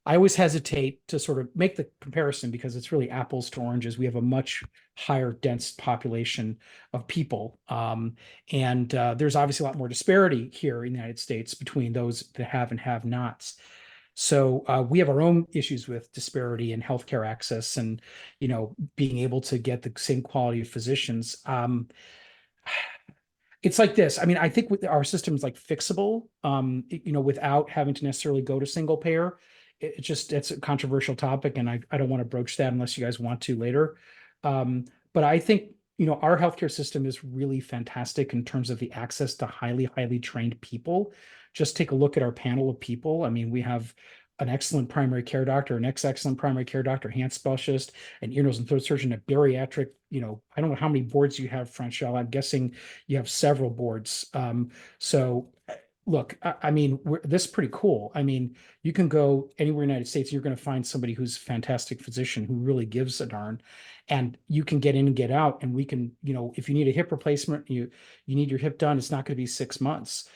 Speaker 7: always hesitate to sort of make the comparison because it's really apples to oranges. We have a much higher dense population of people. And there's obviously a lot more disparity here in the United States between those that have and have nots. So we have our own issues with disparity in healthcare access and, being able to get the same quality of physicians. It's like this. I mean, I think our system is like fixable, without having to necessarily go to single payer. It's a controversial topic, and I don't want to broach that unless you guys want to later. But I think, our healthcare system is really fantastic in terms of the access to highly, highly trained people. Just take a look at our panel of people. I mean, we have an excellent primary care doctor, an excellent primary care doctor, hand specialist, an ear, nose, and throat surgeon, a bariatric, I don't know how many boards you have, Franchelle. I'm guessing you have several boards. So look, I mean, this is pretty cool. I mean, you can go anywhere in the United States, you're going to find somebody who's a fantastic physician who really gives a darn, and you can get in and get out. And we can, if you need a hip replacement, you need your hip done, it's not going to be 6 months.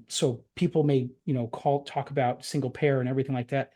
Speaker 7: So people may, talk about single payer and everything like that.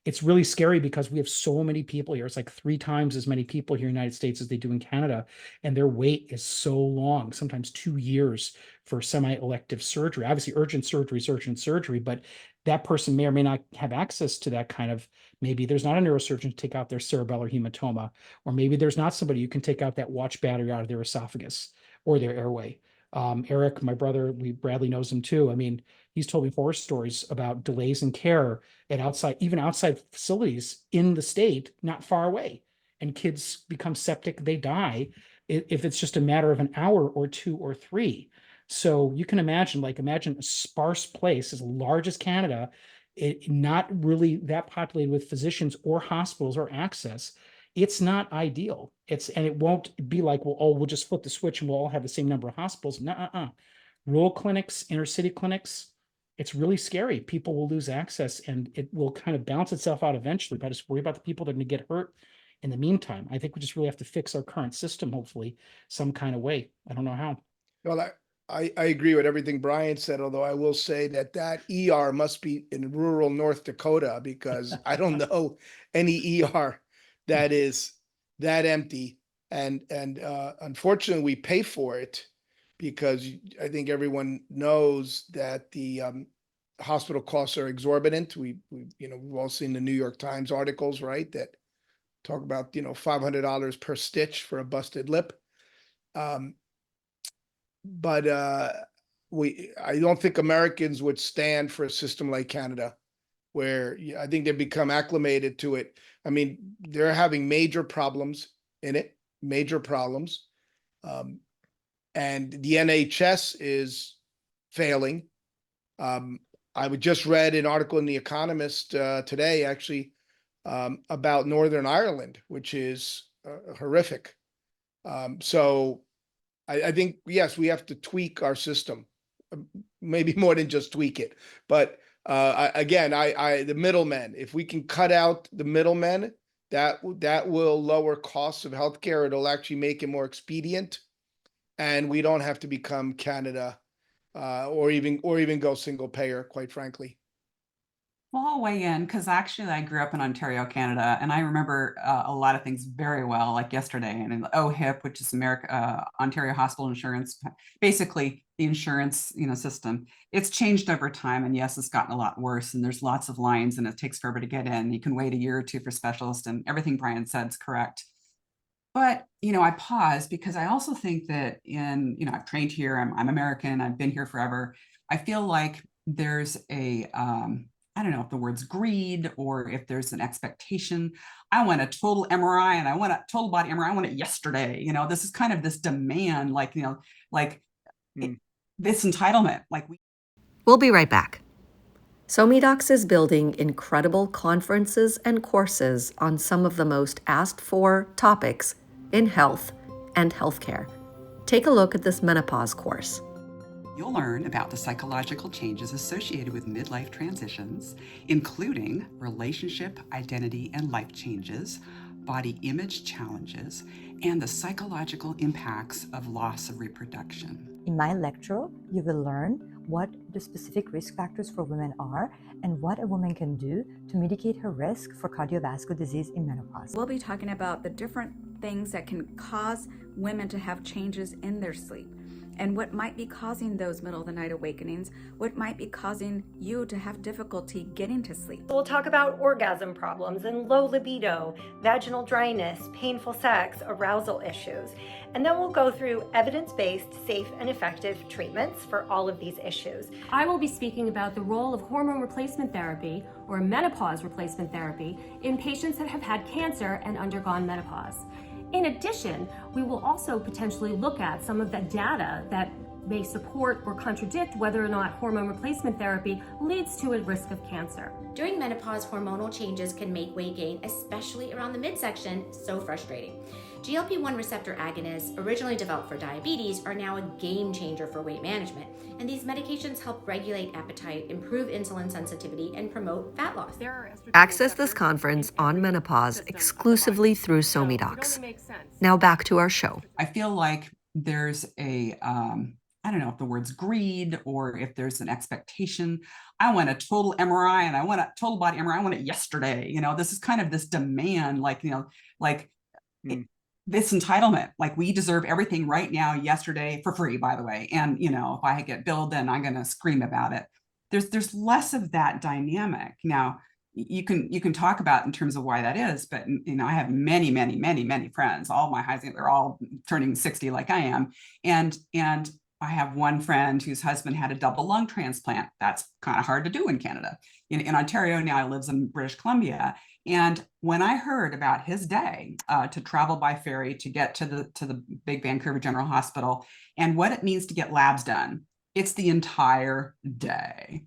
Speaker 7: It's really scary because we have so many people here. It's like 3 times as many people here in the United States as they do in Canada. And their wait is so long, sometimes 2 years for semi-elective surgery. Obviously, urgent surgery, but that person may or may not have access to that kind of, maybe there's not a neurosurgeon to take out their cerebellar hematoma, or maybe there's not somebody who can take out that watch battery out of their esophagus or their airway. Eric, my brother, Bradley knows him too. I mean, he's told me horror stories about delays in care at even outside facilities in the state, not far away. And kids become septic, they die if it's just a matter of an hour or 2 or 3. So you can imagine a sparse place as large as Canada, not really that populated with physicians or hospitals or access. It's not ideal. And it won't be like, well, we'll just flip the switch and we'll all have the same number of hospitals. Nuh-uh. Rural clinics, inner city clinics, it's really scary. People will lose access, and it will kind of balance itself out eventually. But I just worry about the people that are going to get hurt in the meantime. I think we just really have to fix our current system, hopefully, some kind of way. I don't know how.
Speaker 11: Well, I agree with everything Brian said, although I will say that that ER must be in rural North Dakota, because I don't know any ER that is that empty. And unfortunately, we pay for it because I think everyone knows that the hospital costs are exorbitant. We've all seen the New York Times articles, right, that talk about $500 per stitch for a busted lip. But I don't think Americans would stand for a system like Canada, where I think they've become acclimated to it. I mean, they're having major problems in it, major problems. And the NHS is failing. I just read an article in The Economist today, actually, about Northern Ireland, which is horrific. So I think, yes, we have to tweak our system, maybe more than just tweak it. But again, the middlemen, if we can cut out the middlemen, that will lower costs of healthcare. It'll actually make it more expedient, and we don't have to become Canada or even go single payer, quite frankly.
Speaker 1: Well, I'll weigh in because actually I grew up in Ontario, Canada, and I remember a lot of things very well, like yesterday. And in the OHIP, which is Ontario Hospital Insurance, basically the insurance system, it's changed over time. And yes, it's gotten a lot worse. And there's lots of lines, and it takes forever to get in. You can wait a year or two for specialists, and everything Brian said is correct. But I pause because I also think that I've trained here. I'm American. I've been here forever. I feel like there's I don't know if the word's greed or if there's an expectation. I want a total MRI and I want a total body MRI. I want it yesterday. This is kind of this demand, this entitlement.
Speaker 12: We'll be right back. SoMeDocs is building incredible conferences and courses on some of the most asked for topics in health and healthcare. Take a look at this menopause course.
Speaker 1: You'll learn about the psychological changes associated with midlife transitions, including relationship, identity, and life changes, body image challenges, and the psychological impacts of loss of reproduction.
Speaker 21: In my lecture, you will learn what the specific risk factors for women are and what a woman can do to mitigate her risk for cardiovascular disease in menopause.
Speaker 22: We'll be talking about the different things that can cause women to have changes in their sleep, and what might be causing those middle of the night awakenings, what might be causing you to have difficulty getting to sleep.
Speaker 23: We'll talk about orgasm problems and low libido, vaginal dryness, painful sex, arousal issues. And then we'll go through evidence-based, safe, and effective treatments for all of these issues.
Speaker 24: I will be speaking about the role of hormone replacement therapy, or menopause replacement therapy, in patients that have had cancer and undergone menopause. In addition, we will also potentially look at some of the data that may support or contradict whether or not hormone replacement therapy leads to a risk of cancer.
Speaker 25: During menopause, hormonal changes can make weight gain, especially around the midsection, so frustrating. GLP-1 receptor agonists, originally developed for diabetes, are now a game changer for weight management, and these medications help regulate appetite, improve insulin sensitivity, and promote fat loss.
Speaker 12: Access this conference on menopause exclusively through SoMeDocs. Now back to our show.
Speaker 1: I feel like there's I don't know if the word's greed or if there's an expectation. I want a total MRI and I want a total body MRI. I want it yesterday. This is kind of this demand, this entitlement, we deserve everything right now, yesterday, for free, by the way. And, if I get billed, then I'm going to scream about it. There's less of that dynamic. Now, you can talk about in terms of why that is, but, I have many, many, many, many friends, all my high school, they're all turning 60 like I am. And I have one friend whose husband had a double lung transplant. That's kind of hard to do in Canada. In Ontario now, he lives in British Columbia. And when I heard about his day to travel by ferry to get to the big Vancouver General Hospital and what it means to get labs done, it's the entire day.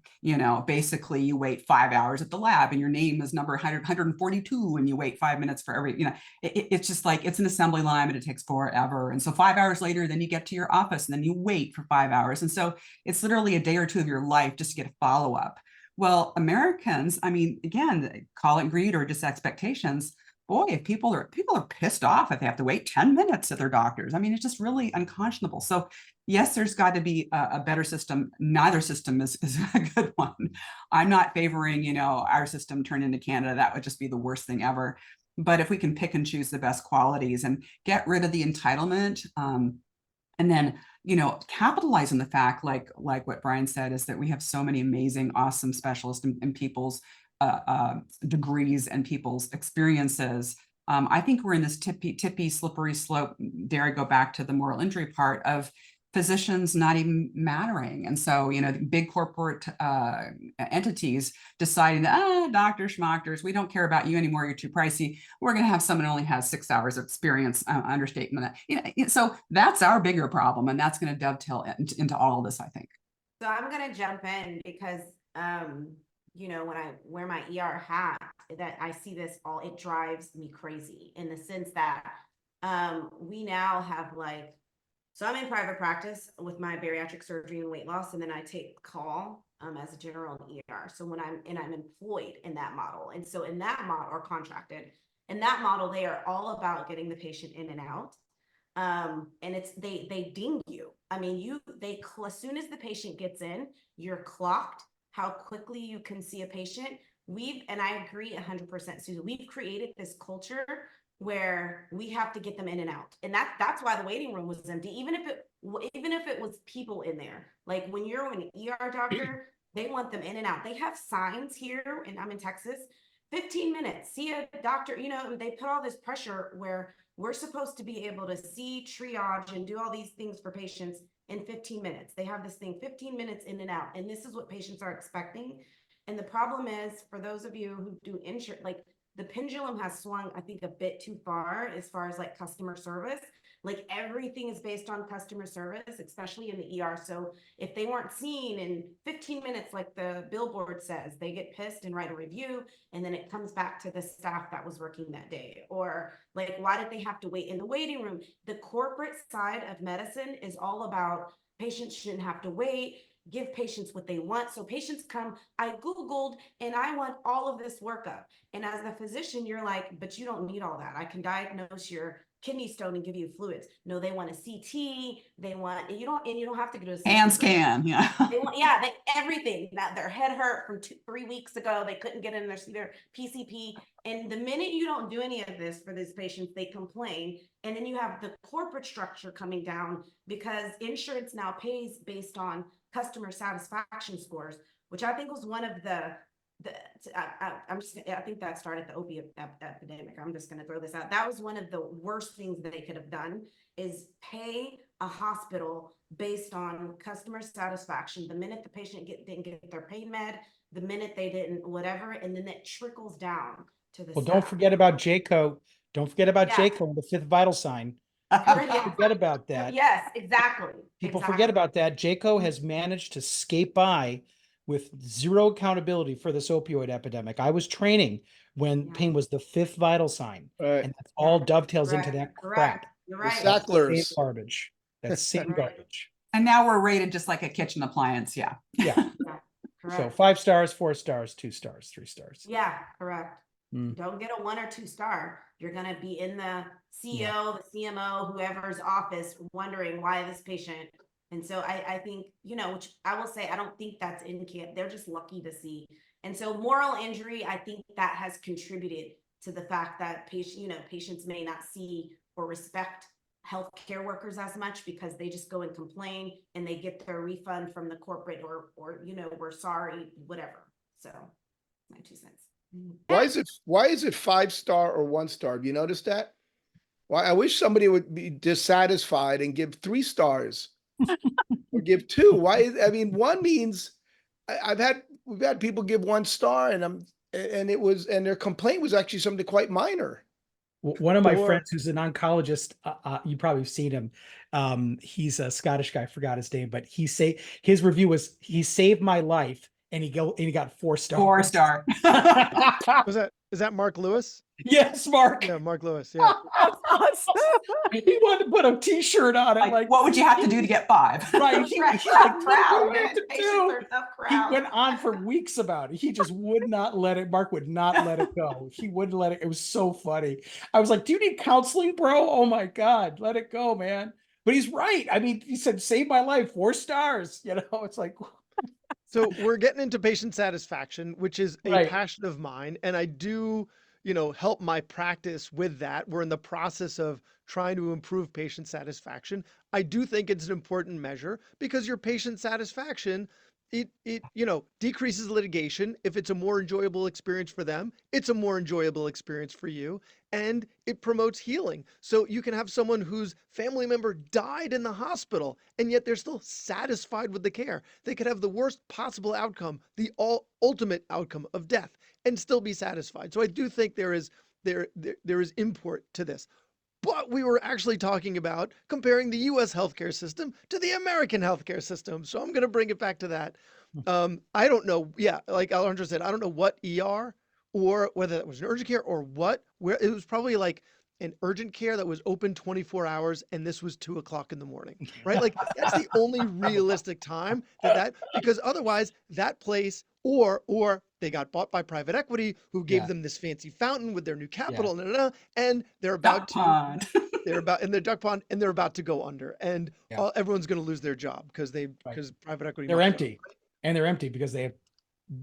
Speaker 1: Basically you wait 5 hours at the lab and your name is number 142 and you wait 5 minutes for every, it's just like, it's an assembly line and it takes forever. And so 5 hours later, then you get to your office and then you wait for 5 hours. And so it's literally a day or two of your life just to get a follow-up. Well, Americans, again, call it greed or just expectations. boy, if people are pissed off if they have to wait 10 minutes at their doctors. I mean, it's just really unconscionable. So yes, there's got to be a better system. Neither system is a good one. I'm not favoring, you know, our system turned into Canada. That would just be the worst thing ever. But if we can pick and choose the best qualities and get rid of the entitlement, and then, you know, capitalize on the fact, like what Brian said, is that we have so many amazing, awesome specialists in people's degrees and people's experiences. I think we're in this tippy, slippery slope. Dare I go back to the moral injury part of physicians not even mattering. And so, you know, big corporate entities deciding that, doctors, schmoctors, we don't care about you anymore. You're too pricey. We're going to have someone who only has 6 hours of experience, understatement. That, you know, so that's our bigger problem. And that's going to dovetail into all of this, I think.
Speaker 2: So I'm going to jump in because, you know, when I wear my ER hat, that I see this all, it drives me crazy in the sense that we now have like, so I'm in private practice with my bariatric surgery and weight loss, and then I take call as a general ER. So when I'm employed in that model, and so in that model, or contracted in that model, they are all about getting the patient in and out. And it's they ding you. I mean, as soon as the patient gets in, you're clocked how quickly you can see a patient. And I agree 100%, Susan, we've created this culture where we have to get them in and out. And that's why the waiting room was empty. Even if it was people in there, like when you're an ER doctor, they want them in and out. They have signs here, and I'm in Texas, 15 minutes, see a doctor, you know, they put all this pressure where we're supposed to be able to see, triage, and do all these things for patients in 15 minutes. They have this thing, 15 minutes in and out. And this is what patients are expecting. And the problem is, for those of you who do insurance, like the pendulum has swung, I think, a bit too far as like customer service. Like everything is based on customer service, especially in the ER. So if they weren't seen in 15 minutes, like the billboard says, they get pissed and write a review, and then it comes back to the staff that was working that day. Or like, why did they have to wait in the waiting room? The corporate side of medicine is all about patients shouldn't have to wait. Give patients what they want. So patients come, I Googled and I want all of this workup. And as the physician, you're like, but you don't need all that. I can diagnose your kidney stone and give you fluids. No, they want a CT. They want, and you don't have to go to a CT.
Speaker 1: And scan, yeah.
Speaker 2: They want, everything. That their head hurt from 3 weeks ago. They couldn't get in their PCP. And the minute you don't do any of this for these patients, they complain. And then you have the corporate structure coming down because insurance now pays based on customer satisfaction scores, which I think was one of I think that started the opiate epidemic. I'm just going to throw this out. That was one of the worst things that they could have done, is pay a hospital based on customer satisfaction. The minute the patient didn't get their pain med, the minute they didn't, whatever, and then it trickles down to the
Speaker 7: Well,
Speaker 2: staff.
Speaker 7: don't forget about JCO. Don't forget about JCO and the 5th vital sign. Don't forget about that.
Speaker 2: Yes, exactly.
Speaker 7: People forget about that. JCO has managed to skate by with zero accountability for this opioid epidemic. I was training when pain was the 5th vital sign, and that all dovetails into that crap.
Speaker 2: You're right.
Speaker 7: That's same garbage. That's same garbage.
Speaker 1: And now we're rated just like a kitchen appliance. Yeah.
Speaker 7: Yeah. So 5 stars, 4 stars, 2 stars, 3 stars.
Speaker 2: Yeah, correct. Don't get a 1 or 2 star. You're going to be in the CEO, the CMO, whoever's office wondering why this patient. And so I think, you know, which I will say, I don't think that's in camp. They're just lucky to see. And so moral injury, I think that has contributed to the fact that patients may not see or respect healthcare workers as much because they just go and complain and they get their refund from the corporate or you know, we're sorry, whatever. So my 2 cents.
Speaker 11: Why is it 5-star or 1-star? Have you noticed that? Why? I wish somebody would be dissatisfied and give 3 stars or give 2. Why? I mean, 1 means we've had people give 1 star and their complaint was actually something quite minor.
Speaker 7: One of my friends who's an oncologist, you probably have seen him. He's a Scottish guy, I forgot his name, but his review was, he saved my life and he got 4 stars.
Speaker 1: 4-star.
Speaker 3: Is that Mark Lewis?
Speaker 7: Yes, Mark.
Speaker 3: Yeah, Mark Lewis. Yeah.
Speaker 7: He wanted to put a T-shirt on it. Like,
Speaker 1: what would you have to do to get 5?
Speaker 7: Right. He's like,
Speaker 2: Proud,
Speaker 7: what do I have
Speaker 2: man.
Speaker 7: to
Speaker 2: Patients
Speaker 7: do?
Speaker 2: are tough
Speaker 7: He
Speaker 2: crowd.
Speaker 7: went on for weeks about it. He just would not let it. Mark would not let it go. He wouldn't let it. It was so funny. I was like, do you need counseling, bro? Oh my God, let it go, man. But he's right. I mean, he said, save my life, 4 stars. You know, it's like.
Speaker 3: So we're getting into patient satisfaction, which is a
Speaker 7: Right.
Speaker 3: passion of mine. And I do, help my practice with that. We're in the process of trying to improve patient satisfaction. I do think it's an important measure because your patient satisfaction, it decreases litigation. If it's a more enjoyable experience for them, it's a more enjoyable experience for you. And it promotes healing. So you can have someone whose family member died in the hospital, and yet they're still satisfied with the care. They could have the worst possible outcome, the ultimate outcome of death, and still be satisfied. So I do think there is import to this. But we were actually talking about comparing the US healthcare system to the American healthcare system. So I'm going to bring it back to that. I don't know. Yeah, like Alejandro said, I don't know what ER or whether that was an urgent care or where it was probably like an urgent care that was open 24 hours and this was 2:00 in the morning, right? Like that's the only realistic time because otherwise that place or they got bought by private equity who gave them this fancy fountain with their new capital, and they're about in their duck pond and they're about to go under, and everyone's going to lose their job because private equity.
Speaker 7: They're empty, and they're empty because they have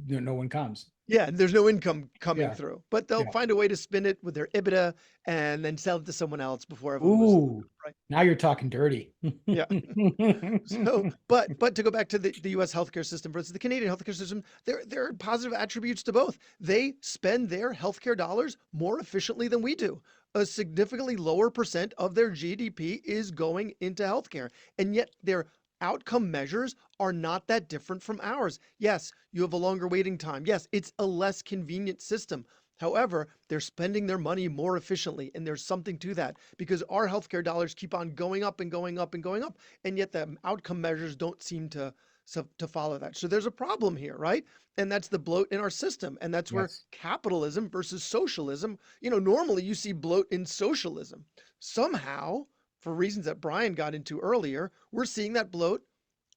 Speaker 7: no one comes.
Speaker 3: Yeah, and there's no income coming through, but they'll find a way to spin it with their EBITDA and then sell it to someone else before everyone loses it, right?
Speaker 7: Now you're talking dirty.
Speaker 3: Yeah. So, but to go back to the US healthcare system versus the Canadian healthcare system, there are positive attributes to both. They spend their healthcare dollars more efficiently than we do. A significantly lower percent of their GDP is going into healthcare, and yet their outcome measures are not that different from ours. Yes, you have a longer waiting time. Yes, it's a less convenient system. However, they're spending their money more efficiently, and there's something to that because our healthcare dollars keep on going up and going up and going up, and yet the outcome measures don't seem to follow that. So there's a problem here, right? And that's the bloat in our system, and that's where capitalism versus socialism. Normally you see bloat in socialism. Somehow, for reasons that Brian got into earlier, we're seeing that bloat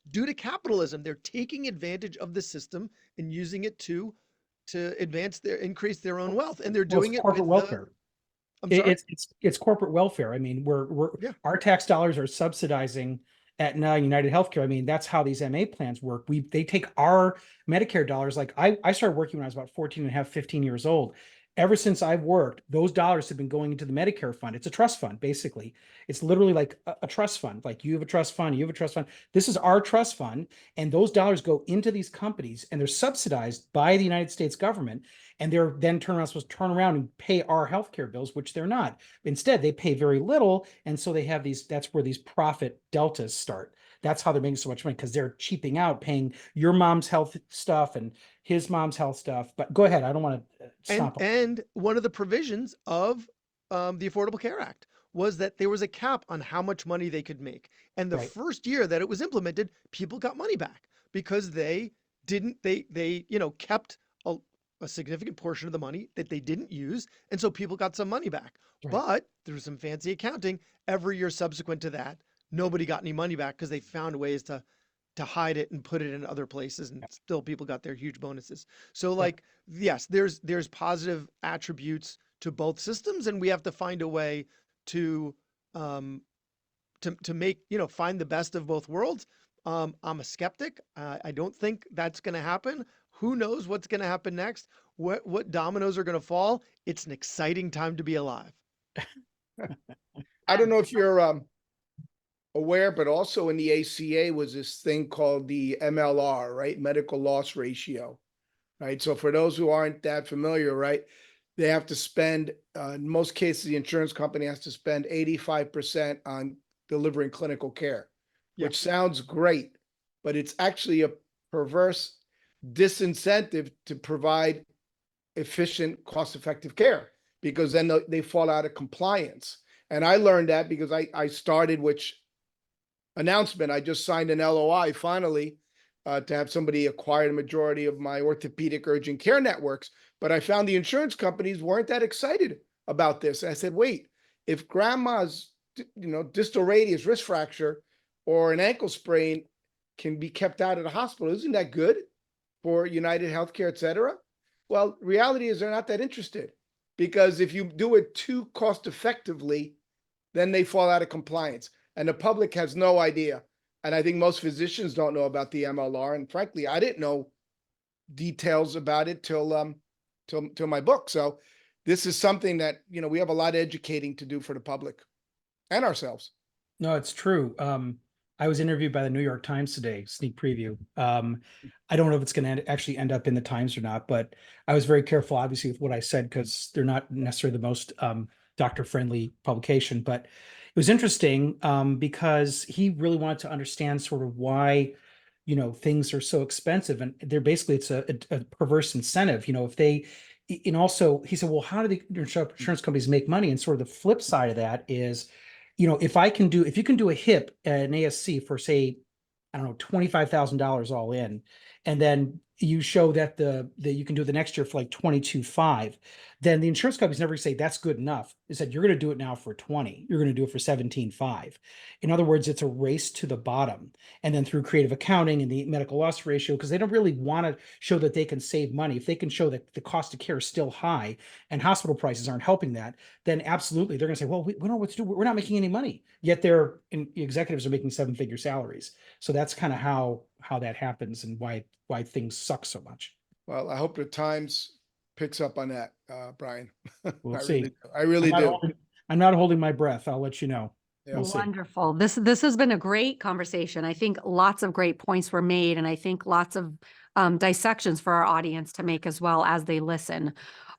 Speaker 3: due to capitalism. They're taking advantage of the system and using it to increase their own wealth, and they're doing it
Speaker 7: corporate
Speaker 3: with
Speaker 7: welfare.
Speaker 3: I'm sorry?
Speaker 7: It's corporate welfare. I mean, our tax dollars are subsidizing Aetna, United Healthcare. I mean, that's how these MA plans work. They take our Medicare dollars. Like I started working when I was about 14 and a half, 15 years old. Ever since I've worked, those dollars have been going into the Medicare fund. It's a trust fund, basically. It's literally like a trust fund. Like you have a trust fund, you have a trust fund. This is our trust fund. And those dollars go into these companies and they're subsidized by the United States government. And they're then supposed to turn around and pay our healthcare bills, which they're not. Instead, they pay very little. And so they have that's where these profit deltas start. That's how they're making so much money because they're cheaping out, paying your mom's health stuff and his mom's health stuff. But go ahead. I don't want to stop.
Speaker 3: And one of the provisions of the Affordable Care Act was that there was a cap on how much money they could make. And the first year that it was implemented, people got money back because they kept a significant portion of the money that they didn't use. And so people got some money back. Right. But through some fancy accounting, every year subsequent to that, nobody got any money back because they found ways to hide it and put it in other places, and still people got their huge bonuses. So yes, there's positive attributes to both systems, and we have to find a way to make, find the best of both worlds. I'm a skeptic. I don't think that's going to happen. Who knows what's going to happen next? What dominoes are going to fall? It's an exciting time to be alive.
Speaker 11: I don't know if you're aware, but also in the ACA was this thing called the MLR, right? Medical loss ratio, right? So for those who aren't that familiar, right, they have to spend, in most cases, the insurance company has to spend 85% on delivering clinical care, which sounds great, but it's actually a perverse disincentive to provide efficient, cost-effective care because then they fall out of compliance. And I learned that because I started, which announcement, I just signed an LOI finally to have somebody acquire the majority of my orthopedic urgent care networks. But I found the insurance companies weren't that excited about this. I said, wait, if grandma's, distal radius wrist fracture or an ankle sprain can be kept out of the hospital, isn't that good for United Healthcare, et cetera? Well, reality is they're not that interested, because if you do it too cost effectively, then they fall out of compliance, and the public has no idea. And I think most physicians don't know about the MLR. And frankly, I didn't know details about it till my book. So this is something that, we have a lot of educating to do for the public and ourselves.
Speaker 7: No, it's true. I was interviewed by the New York Times today, sneak preview. I don't know if it's going to actually end up in the Times or not, but I was very careful, obviously, with what I said, because they're not necessarily the most doctor-friendly publication. But it was interesting because he really wanted to understand sort of why, things are so expensive. And they're basically, it's a perverse incentive. If they, and also he said, well, how do the insurance companies make money? And sort of the flip side of that is, if you can do a hip at an ASC for, say, I don't know, $25,000 all in, and then you show that you can do the next year for like 22.5, then the insurance companies never say that's good enough. They said, you're going to do it now for 20, you're going to do it for 17.5. In other words, it's a race to the bottom. And then through creative accounting and the medical loss ratio, because they don't really want to show that they can save money. If they can show that the cost of care is still high and hospital prices aren't helping that, then absolutely they're going to say, well, we don't know what to do. We're not making any money. Yet executives are making 7-figure salaries. So that's kind of how that happens and why things suck so much.
Speaker 11: Well, I hope the Times picks up on that, Brian.
Speaker 7: We'll see.
Speaker 11: I really do.
Speaker 7: I'm not holding my breath. I'll let you know.
Speaker 11: Yeah.
Speaker 7: We'll see.
Speaker 8: Wonderful. This has been a great conversation. I think lots of great points were made, and I think lots of dissections for our audience to make as well as they listen.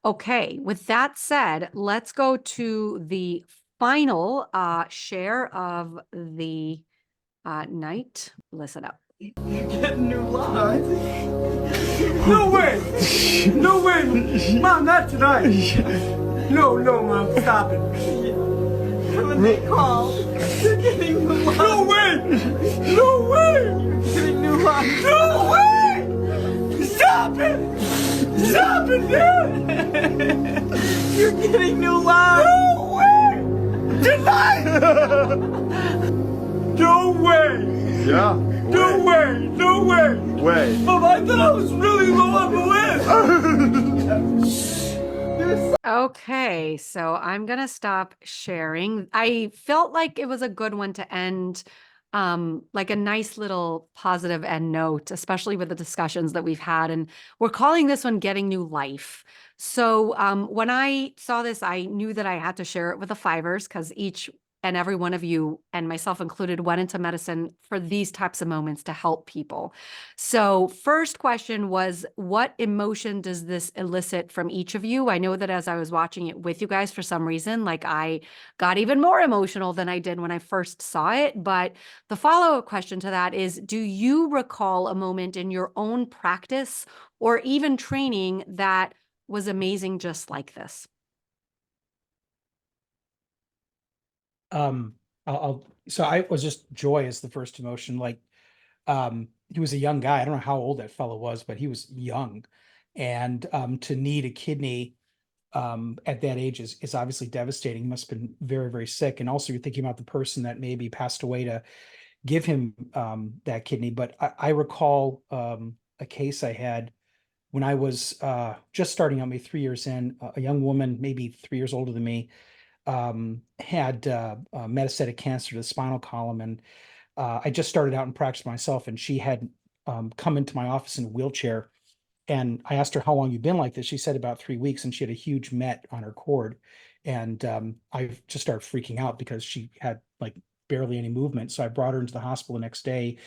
Speaker 8: Okay, with that said, let's go to the final share of the night. Listen up.
Speaker 4: Getting new lines. No way! No way! Mom, not tonight! No, Mom, stop it. When they call, they're getting new lines. No way! No way! You're getting new lines. No way! Stop it! Stop it, Dad! You're getting new lines. No way! Tonight! No way!
Speaker 6: Yeah.
Speaker 4: No way! No way!
Speaker 6: Way.
Speaker 4: Mom, I thought I was really low on the list.
Speaker 8: Okay, so I'm gonna stop sharing. I felt like it was a good one to end, like a nice little positive end note, especially with the discussions that we've had. And we're calling this one Getting New Life. So when I saw this, I knew that I had to share it with the Fivers, because each and every one of you, and myself included, went into medicine for these types of moments to help people. So first question was, what emotion does this elicit from each of you? I know that as I was watching it with you guys, for some reason, like I got even more emotional than I did when I first saw it. But the follow-up question to that is, do you recall a moment in your own practice or even training that was amazing just like this?
Speaker 7: So I was just joy as the first emotion. Like, he was a young guy. I don't know how old that fellow was, but he was young. And to need a kidney at that age is obviously devastating. He must have been very, very sick. And also you're thinking about the person that maybe passed away to give him that kidney. But I recall a case I had when I was just starting out, maybe 3 years in, a young woman, maybe 3 years older than me, had metastatic cancer to the spinal column. And I just started out in practice myself, and she had come into my office in a wheelchair. And I asked her, how long you've been like this? She said about 3 weeks, and she had a huge met on her cord. And I just started freaking out because she had like barely any movement. So I brought her into the hospital the next day,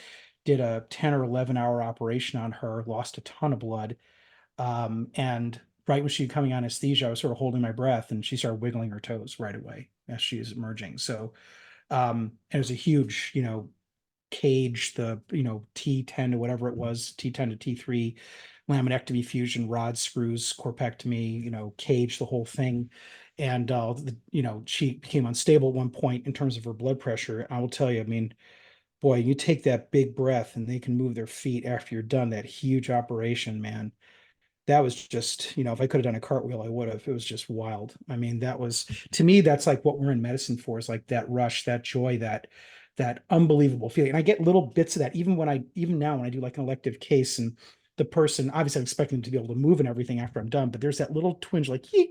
Speaker 7: did a 10 or 11 hour operation on her, lost a ton of blood. And right when she was coming on anesthesia, I was sort of holding my breath, and she started wiggling her toes right away as she was emerging. So it was a huge, cage, the, T10 or whatever it was, T10 to T3, laminectomy, fusion, rod, screws, corpectomy, cage, the whole thing. And, she became unstable at one point in terms of her blood pressure. I will tell you, I mean, boy, you take that big breath and they can move their feet after you're done that huge operation, man. That was just, if I could have done a cartwheel, I would have. It was just wild. I mean, that was, to me, that's like what we're in medicine for, is like that rush, that joy, that unbelievable feeling. And I get little bits of that even now when I do like an elective case, and the person, obviously I'm expecting them to be able to move and everything after I'm done, but there's that little twinge, like, yeet,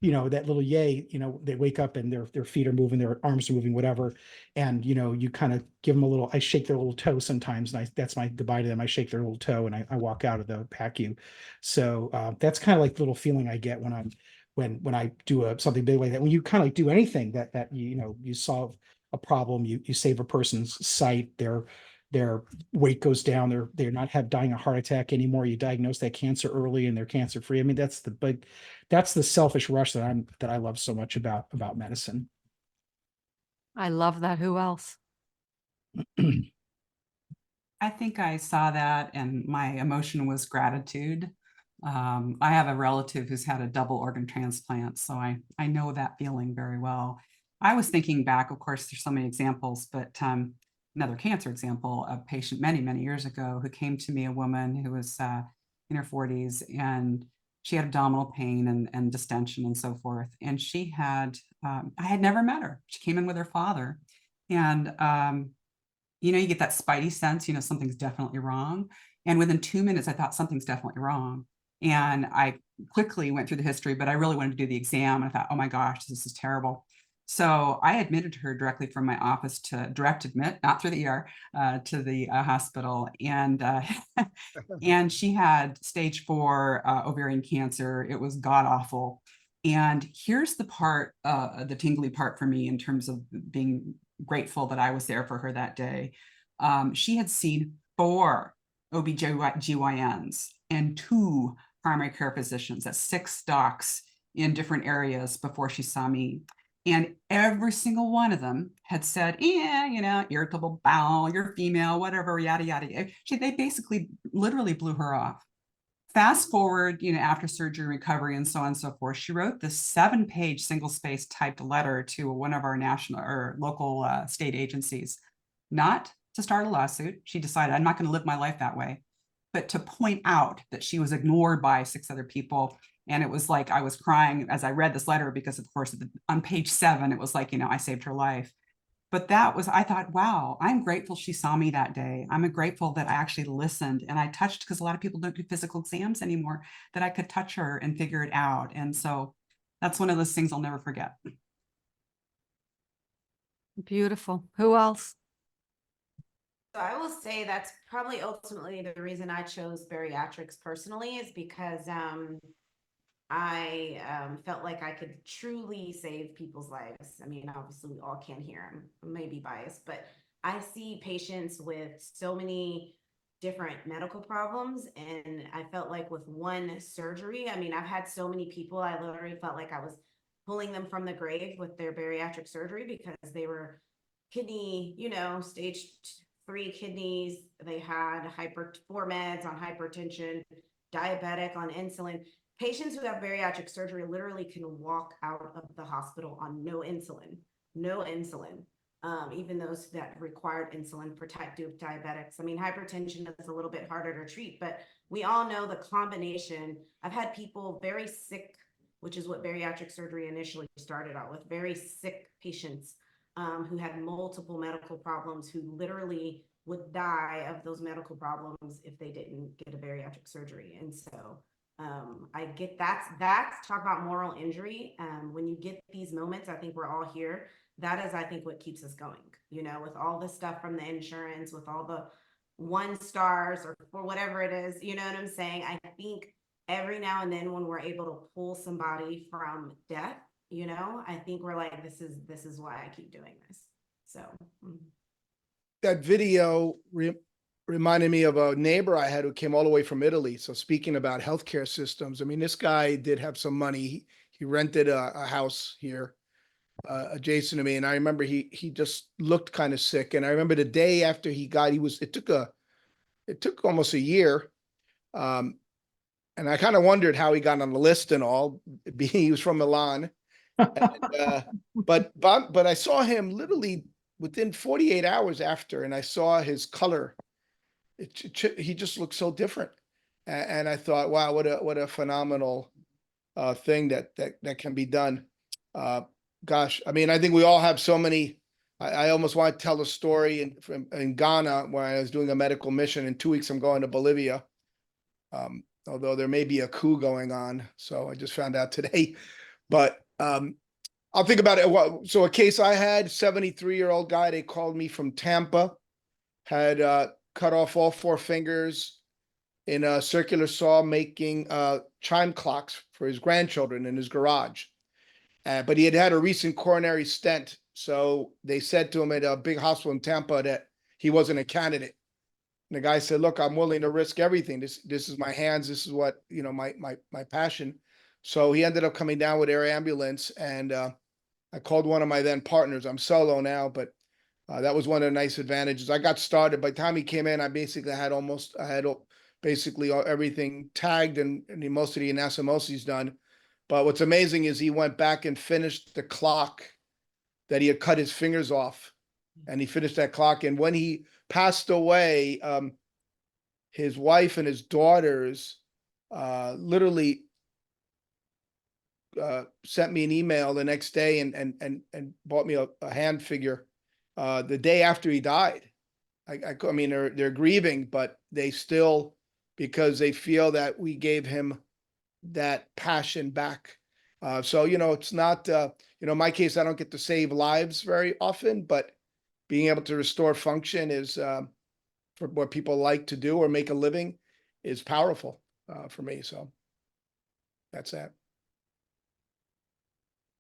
Speaker 7: that little yay, they wake up and their feet are moving, their arms are moving, whatever. And, you kind of give them a little, I shake their little toe sometimes, and that's my goodbye to them. I shake their little toe and I walk out of the PACU. So that's kind of like the little feeling I get when I do something big like that. When you kind of like do anything that you solve a problem, you save a person's sight, their weight goes down, they're not dying a heart attack anymore. You diagnose that cancer early and they're cancer free. I mean, that's the selfish rush that I love so much about medicine.
Speaker 8: I love that. Who else?
Speaker 1: I think I saw that and my emotion was gratitude. I have a relative who's had a double organ transplant, so I know that feeling very well. I was thinking back, of course, there's so many examples, but another cancer example, a patient many, many years ago who came to me, a woman who was in her 40s, and she had abdominal pain and distension and so forth. And she had, I had never met her. She came in with her father. And you get that spidey sense, something's definitely wrong. And within 2 minutes, I thought something's definitely wrong. And I quickly went through the history, but I really wanted to do the exam. And I thought, oh my gosh, this is terrible. So I admitted her directly from my office to direct admit, not through the ER, to the hospital. And and she had stage 4 ovarian cancer. It was god awful. And here's the part, the tingly part for me in terms of being grateful that I was there for her that day. She had seen 4 OB-GYNs and 2 primary care physicians, that's 6 docs in different areas before she saw me. And every single one of them had said, yeah, irritable bowel, you're female, whatever, yada, yada. They basically literally blew her off. Fast forward, after surgery recovery and so on and so forth, she wrote this 7-page single-space typed letter to one of our national or local state agencies, not to start a lawsuit. She decided, I'm not going to live my life that way, but to point out that she was ignored by 6 other people. And it was like I was crying as I read this letter because, of course, on page 7, it was like, I saved her life. But I thought, wow, I'm grateful she saw me that day. I'm grateful that I actually listened and I touched, because a lot of people don't do physical exams anymore, that I could touch her and figure it out. And so that's one of those things I'll never forget.
Speaker 8: Beautiful. Who else?
Speaker 2: So I will say that's probably ultimately the reason I chose bariatrics personally, is because I felt like I could truly save people's lives. I mean, obviously we all can't hear. I may be biased, but I see patients with so many different medical problems. And I felt like with one surgery, I mean, I've had so many people, I literally felt like I was pulling them from the grave with their bariatric surgery because they were kidney, stage 3 kidneys. They had 4 meds on hypertension, diabetic on insulin. Patients who have bariatric surgery literally can walk out of the hospital on no insulin. Even those that required insulin for type 2 diabetics. I mean, hypertension is a little bit harder to treat, but we all know the combination. I've had people very sick, which is what bariatric surgery initially started out with, very sick patients who had multiple medical problems, who literally would die of those medical problems if they didn't get a bariatric surgery. And so I get that's talk about moral injury. When you get these moments, I think we're all here. That is, I think, what keeps us going, with all the stuff from the insurance, with all the 1 stars or whatever it is, you know what I'm saying? I think every now and then when we're able to pull somebody from death, I think we're like, this is why I keep doing this. So
Speaker 11: that video reminded me of a neighbor I had who came all the way from Italy. So speaking about healthcare systems, I mean, this guy did have some money. He rented a house here adjacent to me. And I remember he just looked kind of sick. And I remember the day after it took almost a year. And I kind of wondered how he got on the list and all, being he was from Milan. And, but I saw him literally within 48 hours after, and I saw his color, he just looked so different. And I thought, wow, what a phenomenal thing that can be done. Gosh, I mean, I think we all have so many. I almost want to tell a story in Ghana where I was doing a medical mission. In 2 weeks, I'm going to Bolivia. Although there may be a coup going on, so I just found out today. But I'll think about it. So a case I had, 73-year-old guy, they called me from Tampa, had cut off all 4 fingers in a circular saw making chime clocks for his grandchildren in his garage. But he had had a recent coronary stent. So they said to him at a big hospital in Tampa that he wasn't a candidate. And the guy said, look, I'm willing to risk everything. This is my hands. This is what, my passion. So he ended up coming down with air ambulance, and I called one of my then partners. I'm solo now, but that was one of the nice advantages. I got started. By the time he came in, I had basically everything tagged and most of the anastomoses done. But what's amazing is he went back and finished the clock that he had cut his fingers off, and he finished that clock. And when he passed away, his wife and his daughters literally sent me an email the next day and bought me a hand figure the day after he died. I mean, they're grieving, but they still, because they feel that we gave him that passion back. So, it's not, in my case, I don't get to save lives very often, but being able to restore function is for what people like to do or make a living is powerful for me. So that's that.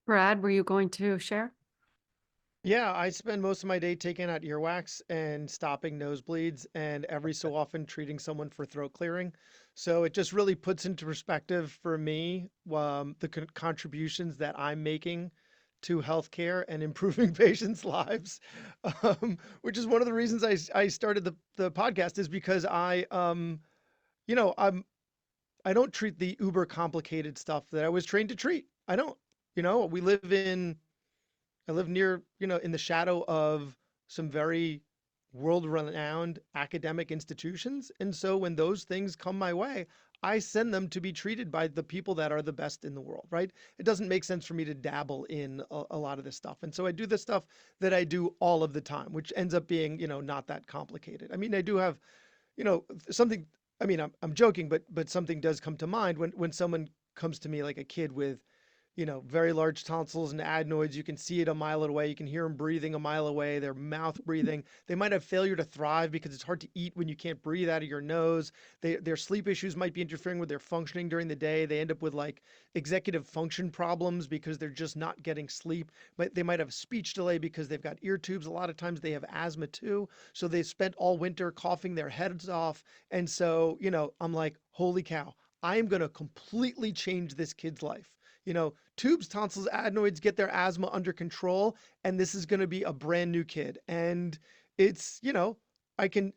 Speaker 8: Brad, were you going to share?
Speaker 3: Yeah, I spend most of my day taking out earwax and stopping nosebleeds, and every so often treating someone for throat clearing. So it just really puts into perspective for me the contributions that I'm making to healthcare and improving patients' lives, which is one of the reasons I started the podcast, is because I don't treat the uber complicated stuff that I was trained to treat. I don't. I live near, in the shadow of some very world-renowned academic institutions. And so when those things come my way, I send them to be treated by the people that are the best in the world, right? It doesn't make sense for me to dabble in a lot of this stuff. And so I do the stuff that I do all of the time, which ends up being, not that complicated. I mean, I do have, something, I mean, I'm joking, but something does come to mind when someone comes to me, like a kid with, very large tonsils and adenoids. You can see it a mile away. You can hear them breathing a mile away. Their mouth breathing. They might have failure to thrive because it's hard to eat when you can't breathe out of your nose. Their sleep issues might be interfering with their functioning during the day. They end up with like executive function problems because they're just not getting sleep. But they might have speech delay because they've got ear tubes. A lot of times they have asthma too. So they spent all winter coughing their heads off. And so, I'm like, holy cow, I am going to completely change this kid's life. Tubes, tonsils, adenoids, get their asthma under control, and this is going to be a brand new kid. And it's, I can,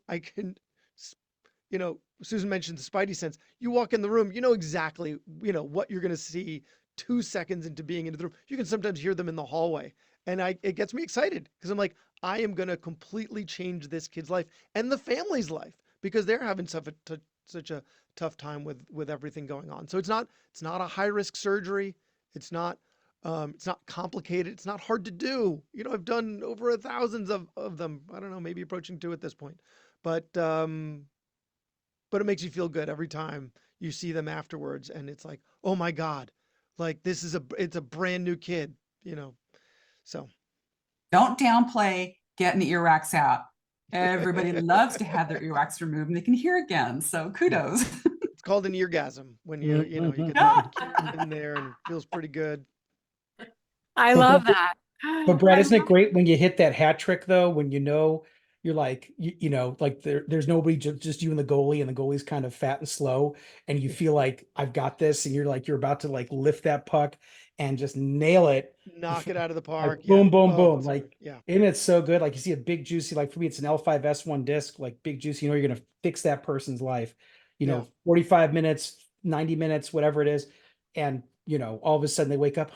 Speaker 3: Susan mentioned the spidey sense. You walk in the room, you know exactly, what you're going to see 2 seconds into being into the room. You can sometimes hear them in the hallway, and it gets me excited because I'm like, I am going to completely change this kid's life and the family's life because they're having such a tough time with everything going on. So it's not a high risk surgery. It's not complicated. It's not hard to do. I've done over 1,000 of them. I don't know, maybe approaching 2 at this point, but it makes you feel good every time you see them afterwards. And it's like, oh my God, like it's a brand new kid, so.
Speaker 1: Don't downplay getting the earwax out. Everybody loves to have their earwax removed and they can hear again. So kudos.
Speaker 3: It's called an eargasm when you get that in there and it feels pretty good.
Speaker 8: I love that.
Speaker 7: But Brad, isn't it great when you hit that hat trick though, when you're like, like there's nobody, just you and the goalie's kind of fat and slow, and you feel like I've got this, and you're about to like lift that puck and just nail it.
Speaker 3: Knock it out of the park.
Speaker 7: Like, boom, boom,
Speaker 3: Oh,
Speaker 7: boom.
Speaker 3: so
Speaker 7: Like,
Speaker 3: good. Yeah.
Speaker 7: and it's so good. Like you see a big juicy, like for me, it's an L5S1 disc, like big juicy, you're going to fix that person's life, 45 minutes, 90 minutes, whatever it is. And, all of a sudden they wake up,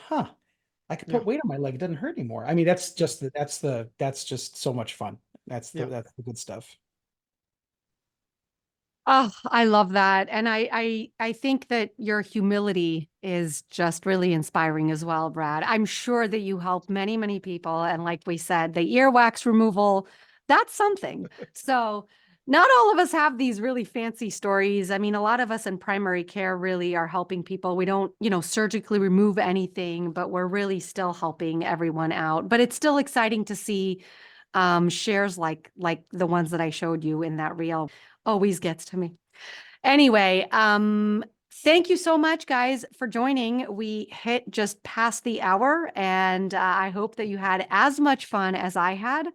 Speaker 7: I could
Speaker 3: Yeah.
Speaker 7: put weight on my leg. It doesn't hurt anymore. I mean, that's just that's just so much fun. That's
Speaker 3: Yeah.
Speaker 7: that's the good stuff.
Speaker 8: Oh, I love that. And I think that your humility is just really inspiring as well, Brad. I'm sure that you help many, many people. And like we said, the earwax removal, that's something. So not all of us have these really fancy stories. I mean, a lot of us in primary care really are helping people. We don't, surgically remove anything, but we're really still helping everyone out. But it's still exciting to see shares like the ones that I showed you in that reel. Always gets to me. Anyway, thank you so much, guys, for joining. We hit just past the hour, and I hope that you had as much fun as I had.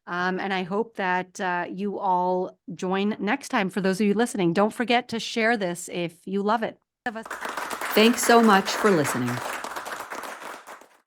Speaker 8: And I hope that you all join next time. For those of you listening, don't forget to share this if you love it.
Speaker 12: Thanks so much for listening.